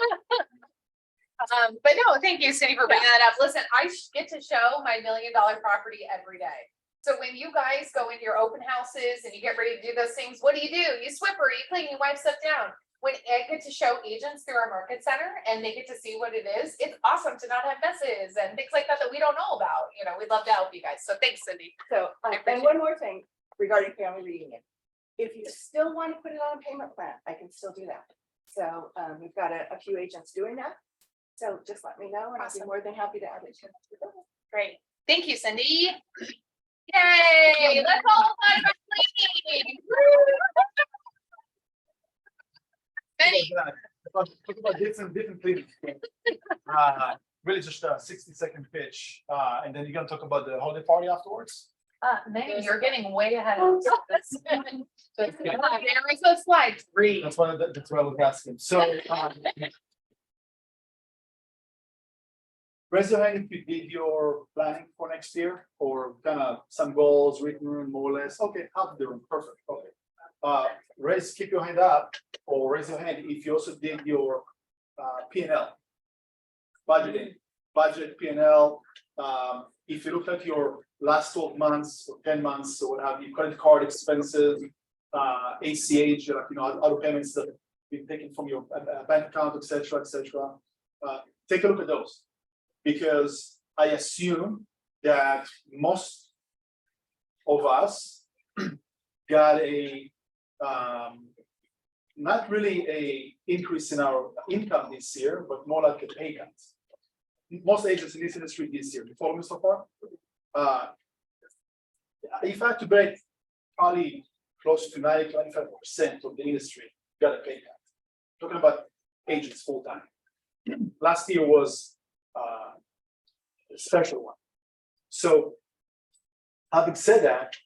But no, thank you, Cindy, for bringing that up. Listen, I get to show my $1 million property every day. So when you guys go into your open houses and you get ready to do those things, what do? You swipper, you clean, you wipe stuff down. When I get to show agents through our market center and they get to see what it is, it's awesome to not have messes and things like that that we don't know about. You know, we'd love to help you guys. So thanks, Cindy. So, I and appreciate one more thing regarding family reunion. If you still want to put it on a payment plan, I can still do that. So we've got a few agents doing that. So just let me know and I'll be Awesome. more than happy to add it. Great. Thank you, Cindy. Yay, let's all fun cleaning. Benny, Talk about different things. Really just a 60-second pitch, and then you're gonna talk about the holiday party afterwards. Manny, you're getting way ahead of us. There is a slide. That's what I was asking. So, raise your hand if you did your planning for next year, or kind of some goals written more or less. Okay, half the room, perfect, okay. Keep your hand up, or raise your hand if you also did your P&L. Budget P&L. If you look at your last 12 months or 10 months or what have you, credit card expenses, ACH, other payments that have been taken from your bank account, etc., etc. Take a look at those, because I assume that most of us got a not really a increase in our income this year, but more like a pay cut. Most agents in this industry this year. You follow me so far? If I had to bet, probably close to 90-95% of the industry got a pay cut. Talking about agents full time. Last year was a special one. So, having said that,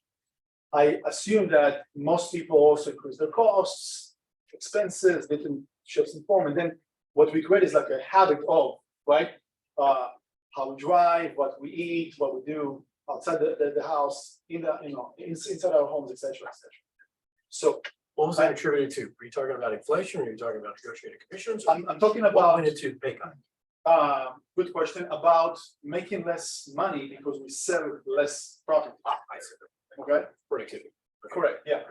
I assume that most people also increase their costs, expenses, different shifts in form, and then what we create is like a habit of, right? How we drive, what we eat, what we do outside the house, inside our homes, etc., etc. So, what was that attributed to? Are you talking about inflation, or are you talking about negotiated commissions? I'm talking What about went into pay cut? good question about making less money because we sell less property. I see. Okay, Productivity. correct. Yeah,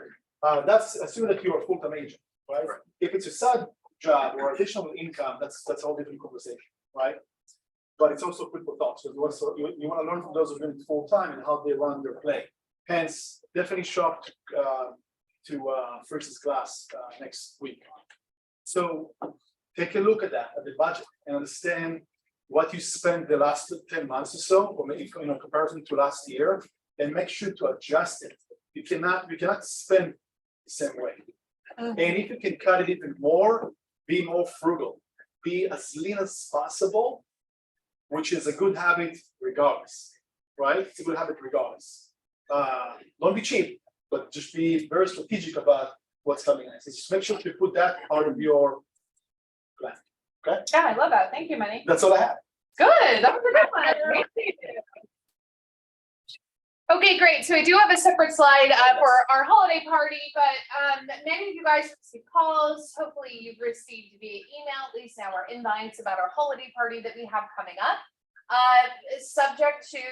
that's assuming that you're a full-time agent, right? If it's a side job or additional income, that's a whole different conversation, right? But it's also food for thought. So you want to learn from those who are doing it full time and how they run their play. Hence, definitely shop to First Class next week. So take a look at that, at the budget, and understand what you spent the last 10 months or so, or maybe in comparison to last year, and make sure to adjust it. You cannot spend the same way. And if you can cut it even more, be more frugal, be as lean as possible, which is a good habit regardless, right? It's a good habit regardless. Don't be cheap, but just be very strategic about what's coming next. Just make sure to put that part of your plan. Okay? Yeah, I love that. Thank you, Manny. That's all I have. Good, that was a good one. Okay, great. So we do have a separate slide for our holiday party, but many of you guys received calls. Hopefully you've received via email, at least now our invites about our holiday party that we have coming up. Subject to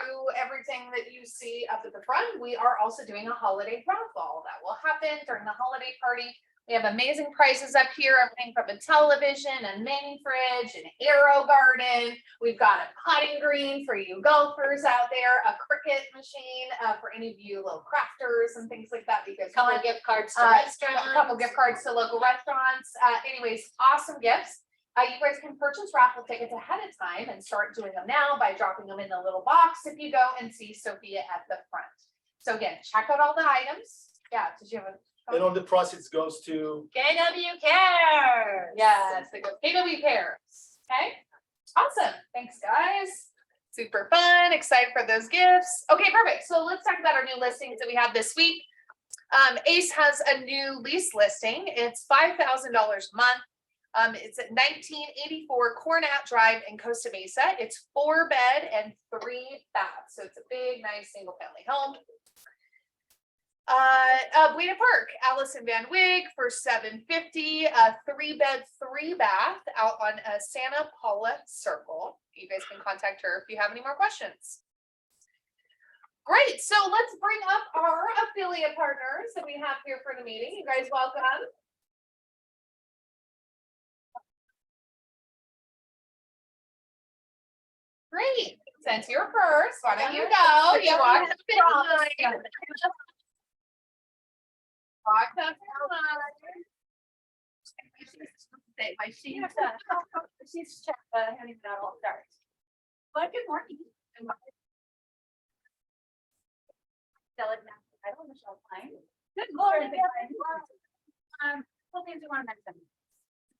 everything that you see up at the front, we are also doing a holiday raffle that will happen during the holiday party. We have amazing prices up here, everything from a television, a mini fridge, an Aero Garden. We've got a putting green for you golfers out there, a cricket machine for any of you little crafters and things like that. Because Couple gift cards to restaurants. A couple gift cards to local restaurants. Anyways, awesome gifts. You guys can purchase raffle tickets ahead of time and start doing them now by dropping them in the little box if you go and see Sophia at the front. So again, check out all the items. Yeah, did you have a? And all the proceeds goes to KW Cares. Yes, it goes KW Cares. Okay, awesome. Thanks, guys. Super fun. Excited for those gifts. Okay, perfect. So let's talk about our new listings that we have this week. Ace has a new lease listing. It's $5,000 a month. It's at 1984 Coronat Drive in Costa Mesa. It's 4-bed and 3 baths. So it's a big, nice single family home. Wayne Park, Allison Van Wig for $750, a 3-bed, 3-bath out on Santa Paula Circle. You guys can contact her if you have any more questions. Great, so let's bring up our affiliate partners that we have here for the meeting. You guys welcome. Great, since you're first, why don't you go? You walk up in line. Walk up in line. She's handing out all stars. But good morning. Fidelity National Title, Michelle Klein. Good Lord. Couple things we want to mention.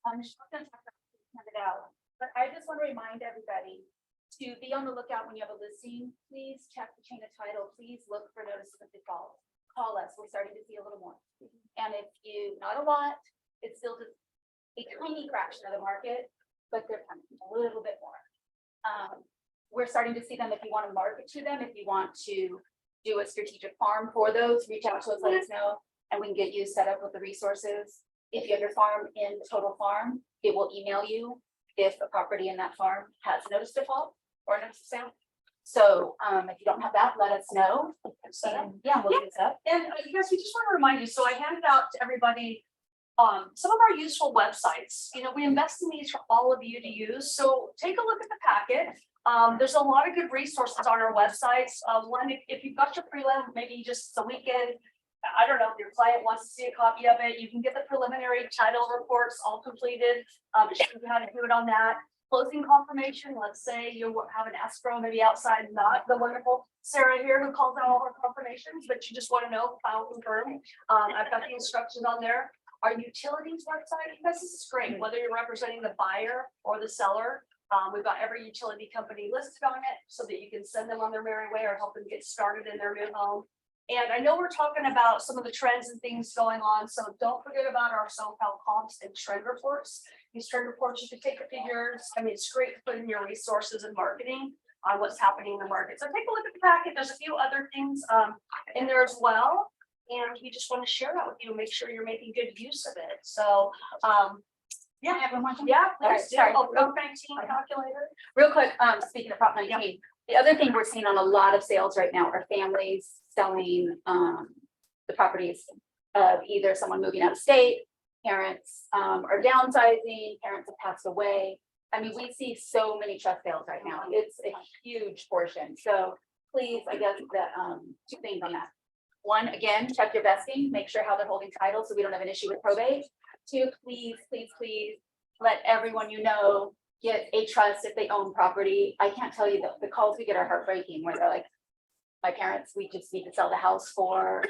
Michelle's gonna talk about it out, but I just want to remind everybody to be on the lookout when you have a listing. Please check the chain of title. Please look for notice of default. Call us. We're starting to see a little more. And if you, not a lot, it's still just a tiny fraction of the market, but they're coming a little bit more. We're starting to see them. If you want to market to them, if you want to do a strategic farm for those, reach out to us, let us know, and we can get you set up with the resources. If you have your farm in Total Farm, it will email you if a property in that farm has a notice of default or a notice of sale. So if you don't have that, let us know. And, yeah, we'll do that. And you guys, we just want to remind you, so I handed out to everybody some of our useful websites. You know, we invest in these for all of you to use. So take a look at the packet. There's a lot of good resources on our websites. One, if you've got your prelim, maybe just the weekend, I don't know, if your client wants to see a copy of it, you can get the preliminary title reports all completed. Show you how to do it on that. Closing confirmation, let's say you have an escrow maybe outside, not the wonderful Sarah here who calls out all her confirmations, but you just want to know, file confirm. I've got the instructions on there. Our utilities website, this is great, whether you're representing the buyer or the seller. We've got every utility company listed on it so that you can send them on their merry way or help them get started in their new home. And I know we're talking about some of the trends and things going on, so don't forget about our SoCal comps and trend reports. These trend reports, you can take a figures. I mean, it's great to put in your resources and marketing on what's happening in the market. So take a look at the packet. There's a few other things in there as well. And we just want to share that with you, make sure you're making good use of it. So yeah, everyone. Yeah, Alright, sorry. Prop 19 calculator. Real quick, speaking of Prop 19, the other thing we're seeing on a lot of sales right now are families selling the properties of either someone moving out of state, parents are downsizing, parents have passed away. I mean, we see so many trust sales right now. It's a huge portion. So please, I guess that two things on that. One, again, check your vesting, make sure how they're holding title so we don't have an issue with probate. Two, please, please, please let everyone you know get a trust if they own property. I can't tell you the calls we get are heartbreaking where they're like, my parents, we just need to sell the house for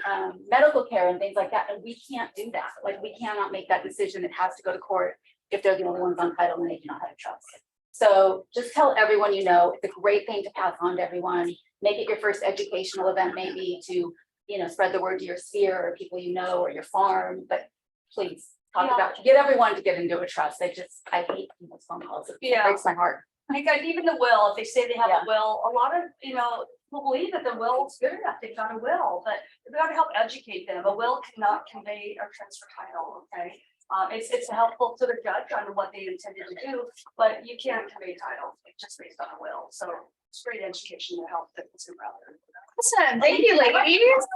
medical care and things like that. And we can't do that. Like we cannot make that decision. It has to go to court if they're the only ones on title and they do not have a trust. So just tell everyone you know, it's a great thing to pass on to everyone. Make it your first educational event, maybe to, you know, spread the word to your sphere or people you know or your farm, but please talk about, get everyone to get into a trust. I hate those phone calls. It breaks my heart. Like even the will, if they say they have a will, a lot of, you know, people believe that the will is good enough, they've got a will, but we've got to help educate them. A will cannot convey or transfer title, okay? It's helpful to the judge on what they intended to do, but you can't convey title just based on a will. So it's great education to help the consumer out there. Awesome, thank you, ladies.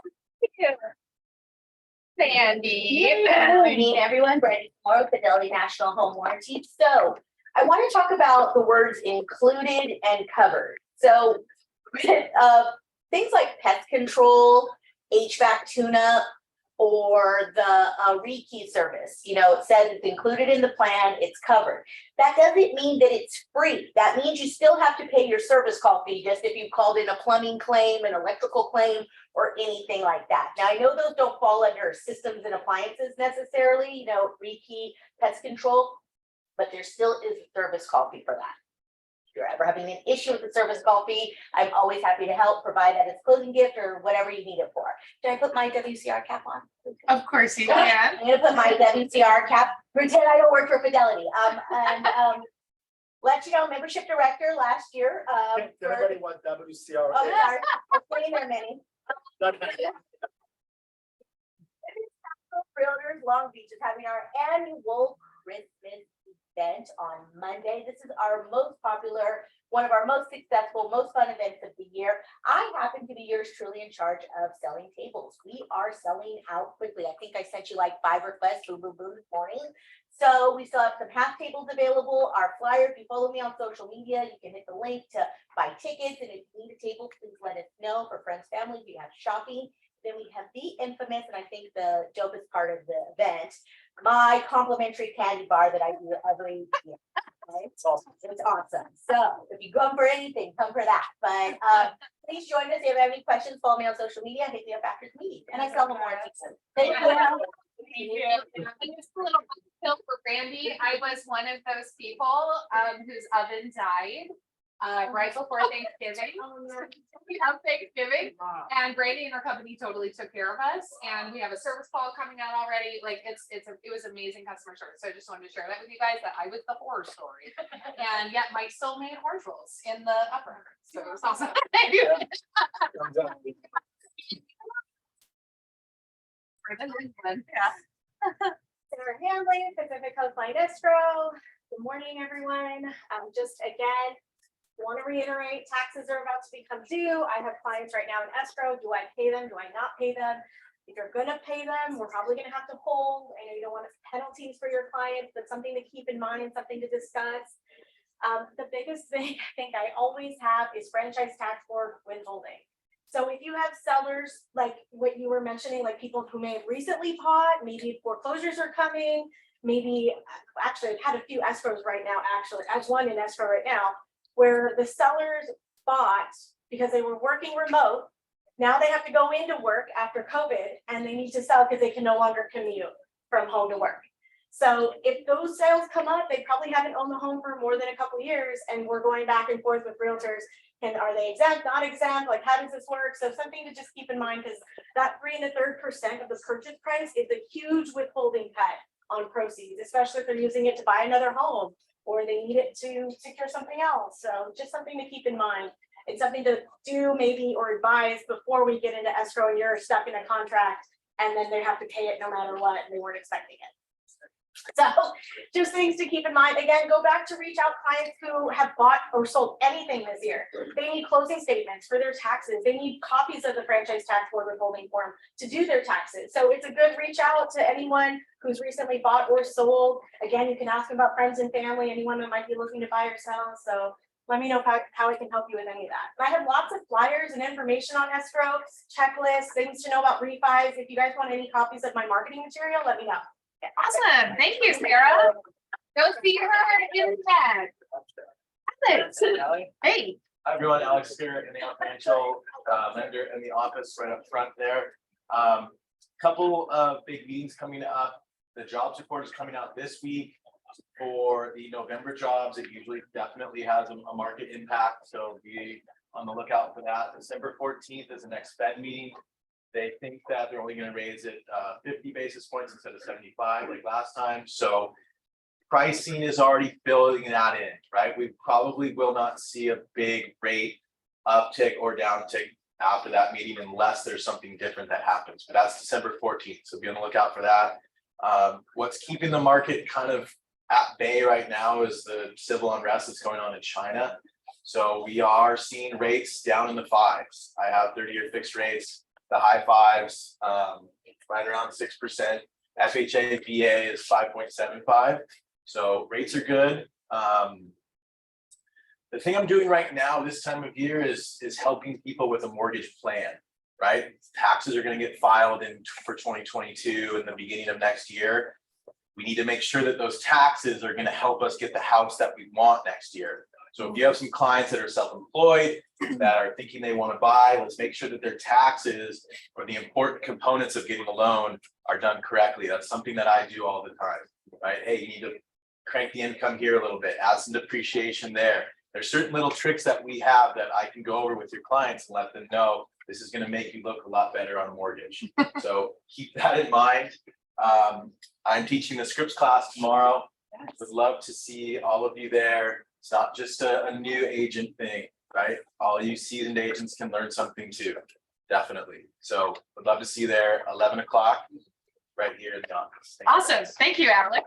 Sandy. Good morning, everyone. Brandon Moore, Fidelity National Home Warranty. So I want to talk about the words included and covered. So things like pest control, HVAC tune-up, or the rekey service, you know, it says it's included in the plan, it's covered. That doesn't mean that it's free. That means you still have to pay your service call fee, just if you called in a plumbing claim, an electrical claim, or anything like that. Now, I know those don't fall under systems and appliances necessarily, you know, rekey, pest control, but there still is a service call fee for that. If you're ever having an issue with the service call fee, I'm always happy to help, provide that as closing gift or whatever you need it for. Did I put my WCR cap on? Of course you can. I'm gonna put my WCR cap, pretend I don't work for Fidelity. Let you know, membership director last year. Did everybody want WCR? Oh, sorry, I'm putting there many. Realtors Long Beach is having our annual Christmas event on Monday. This is our most popular, one of our most successful, most fun events of the year. I happen to be yours truly in charge of selling tables. We are selling out quickly. I think I sent you like 5 requests, boom, boom, boom this morning. So we still have some half tables available. Our flyer, if you follow me on social media, you can hit the link to buy tickets. And if you need a table, please let us know. For friends, family, we have shopping. Then we have the infamous, and I think the dopest part of the event, my complimentary candy bar that I do every year. Okay, it's awesome. So if you come for anything, come for that. But please join us. If you have any questions, follow me on social media. Hit me up after the meeting. And I sell them more. Thank you. Just a little pill for Brandy. I was one of those people whose oven died right before Thanksgiving. We have Thanksgiving, and Brandy and her company totally took care of us. And we have a service call coming out already. Like it was amazing customer service. So I just wanted to share that with you guys that I was the horror story, and yet Mike still made orange rolls in the upper. So it was awesome. Sarah Handley, Pacific Coastline Escrow. Good morning, everyone. Just again, want to reiterate, taxes are about to become due. I have clients right now in escrow. Do I pay them? Do I not pay them? If you're gonna pay them, we're probably gonna have to hold. I know you don't want penalties for your clients, but something to keep in mind, something to discuss. The biggest thing I think I always have is franchise tax board withholding. So if you have sellers, like what you were mentioning, like people who may have recently bought, maybe foreclosures are coming, maybe, actually I've had a few escrows right now, actually, I have one in escrow right now, where the sellers bought because they were working remote. Now they have to go into work after COVID and they need to sell because they can no longer commute from home to work. So if those sales come up, they probably haven't owned the home for more than a couple of years, and we're going back and forth with realtors. And are they exempt, not exempt? Like, how does this work? So something to just keep in mind, because that 3 1/3% of the purchase price is a huge withholding cut on proceeds, especially if they're using it to buy another home or they need it to secure something else. So just something to keep in mind. It's something to do maybe or advise before we get into escrow and you're stuck in a contract and then they have to pay it no matter what and they weren't expecting it. So just things to keep in mind. Again, go back to reach out clients who have bought or sold anything this year. They need closing statements for their taxes. They need copies of the franchise tax board withholding form to do their taxes. So it's a good reach out to anyone who's recently bought or sold. Again, you can ask them about friends and family, anyone that might be looking to buy or sell. So let me know how I can help you with any of that. And I have lots of flyers and information on escrow, checklists, things to know about refis. If you guys want any copies of my marketing material, let me know. Awesome. Thank you, Sarah. Go see her in bed. Alex. Hey. Hi, everyone. Alex here in the financial lender in the office right up front there. Couple of big meetings coming up. The jobs report is coming out this week. For the November jobs, it usually definitely has a market impact. So be on the lookout for that. December 14th is the next Fed meeting. They think that they're only going to raise it 50 basis points instead of 75 like last time. So pricing is already building that in, right? We probably will not see a big rate uptick or downtick after that meeting unless there's something different that happens. But that's December 14th. So be on the lookout for that. What's keeping the market kind of at bay right now is the civil unrest that's going on in China. So we are seeing rates down in the 5s. I have 30-year fixed rates. The high 5s, right around 6%. FHA VA is 5.75. So rates are good. The thing I'm doing right now this time of year is helping people with a mortgage plan, right? Taxes are going to get filed for 2022 in the beginning of next year. We need to make sure that those taxes are going to help us get the house that we want next year. So if you have some clients that are self-employed, that are thinking they want to buy, let's make sure that their taxes or the important components of getting a loan are done correctly. That's something that I do all the time, right? Hey, you need to crank the income here a little bit, add some depreciation there. There's certain little tricks that we have that I can go over with your clients and let them know this is going to make you look a lot better on a mortgage. So keep that in mind. I'm teaching the scripts class tomorrow. Would love to see all of you there. It's not just a new agent thing, right? All you seasoned agents can learn something too, definitely. So would love to see you there, 11 o'clock, right here in the office. Awesome. Thank you, Alex.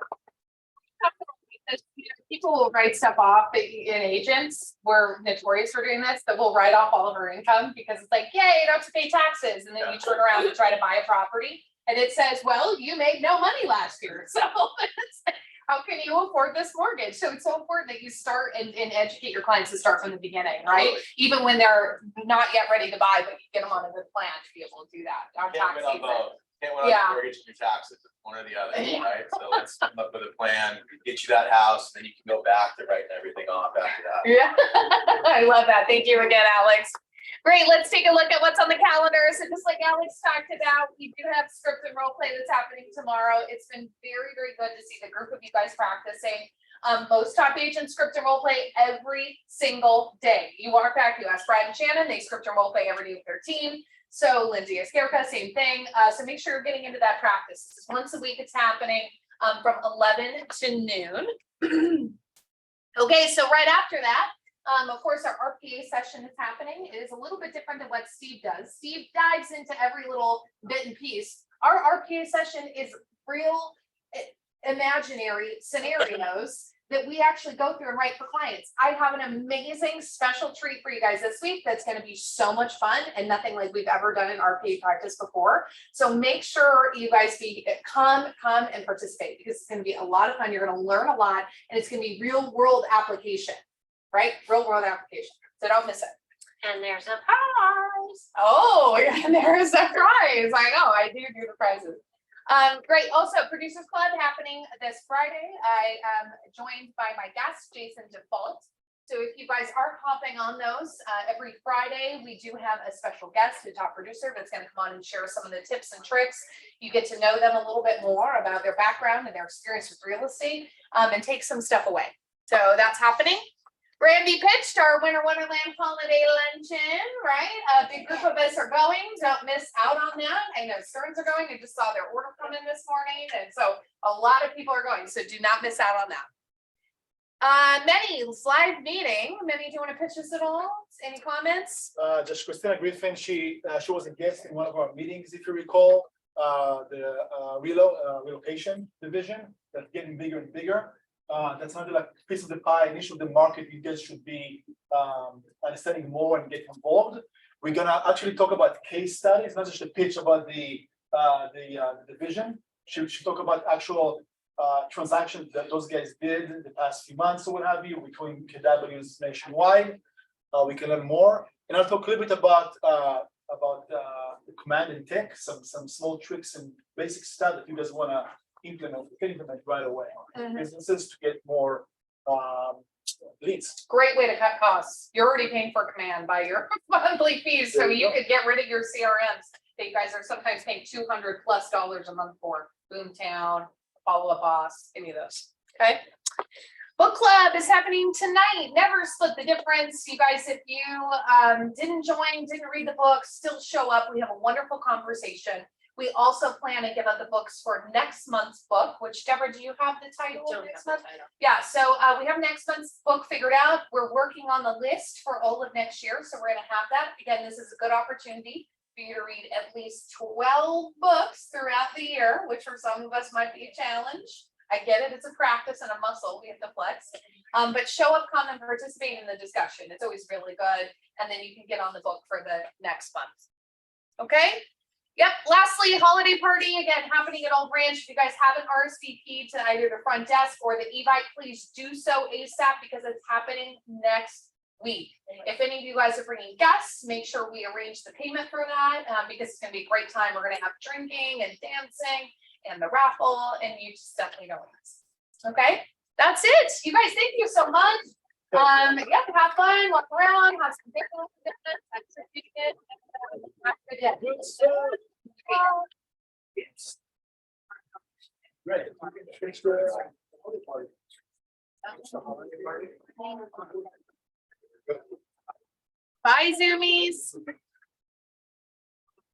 People will write stuff off in agents. We're notorious for doing this, that we'll write off all of our income because it's like, yay, you don't have to pay taxes. And then you turn around and try to buy a property and it says, well, you made no money last year. So how can you afford this mortgage? So it's so important that you start and educate your clients to start from the beginning, right? Even when they're not yet ready to buy, but you get them on a good plan to be able to do that. On tax season. Can't win on Yeah. your mortgage and your taxes, it's one or the other, right? So let's come up with a plan, get you that house, then you can go back to writing everything off after that. Yeah, I love that. Thank you again, Alex. Great, let's take a look at what's on the calendar. So just like Alex talked about, we do have script and role play that's happening tomorrow. It's been very, very good to see the group of you guys practicing. Most top agents script and role play every single day. You walk back, you ask Brad and Shannon, they script and role play every day with their team. So Lindsay Escarca, same thing. So make sure you're getting into that practice. This is once a week. It's happening from 11 to noon. Okay, so right after that, of course, our RPA session is happening. It is a little bit different than what Steve does. Steve dives into every little bit and piece. Our RPA session is real imaginary scenarios that we actually go through and write for clients. I have an amazing special treat for you guys this week that's going to be so much fun and nothing like we've ever done in RPA practice before. So make sure you guys come and participate because it's going to be a lot of fun. You're going to learn a lot and it's going to be real world application, right? Real world application. So don't miss it. And there's a prize. Oh, and there's a prize. I know, I do the prizes. Great. Also, Producers Club happening this Friday. I am joined by my guest, Jason Default. So if you guys are hopping on those, every Friday, we do have a special guest, a top producer that's going to come on and share some of the tips and tricks. You get to know them a little bit more about their background and their experience with real estate, and take some stuff away. So that's happening. Randy pitched our Winter Wonderland holiday luncheon, right? A big group of us are going. Don't miss out on that. I know Stearns are going. I just saw their order come in this morning. And so a lot of people are going. So do not miss out on that. Manny's live meeting. Manny, do you want to pitch us at all? Any comments? Just Christina Griffin, she was a guest in one of our meetings, if you recall, the relocation division that's getting bigger and bigger. That's another like piece of the pie, initial the market you guys should be understanding more and get involved. We're gonna actually talk about case studies, not just a pitch about the division. She talk about actual transactions that those guys did in the past few months or what have you between KWs nationwide. We can learn more, and I'll talk a little bit about the command and tech, some small tricks and basic stuff that you guys want to implement right away. Businesses to get more leads. Great way to cut costs. You're already paying for command by your monthly fees, so you could get rid of your CRMs that you guys are sometimes paying $200+ a month for. Boomtown, Follow Up Boss, any of those. Okay. Book club is happening tonight. Never split the difference. You guys, if you didn't join, didn't read the book, still show up. We have a wonderful conversation. We also plan to give out the books for next month's book, which Deborah, do you have the title next month? Yeah, so we have next month's book figured out. We're working on the list for all of next year. So we're gonna have that. Again, this is a good opportunity for you to read at least 12 books throughout the year, which for some of us might be a challenge. I get it, it's a practice and a muscle we have to flex. But show up, come and participate in the discussion. It's always really good. And then you can get on the book for the next month. Okay? Yep, lastly, holiday party, again, happening at Old Branch. If you guys haven't RSVP'd to either the front desk or the Evite, please do so ASAP because it's happening next week. If any of you guys are bringing guests, make sure we arrange the payment for that because it's gonna be a great time. We're gonna have drinking and dancing and the raffle, and you just definitely don't want this. Okay, that's it. You guys, thank you so much. Yeah, have fun, walk around, have some dinner, have some chicken, have a good day. Great. Bye, Zoomies.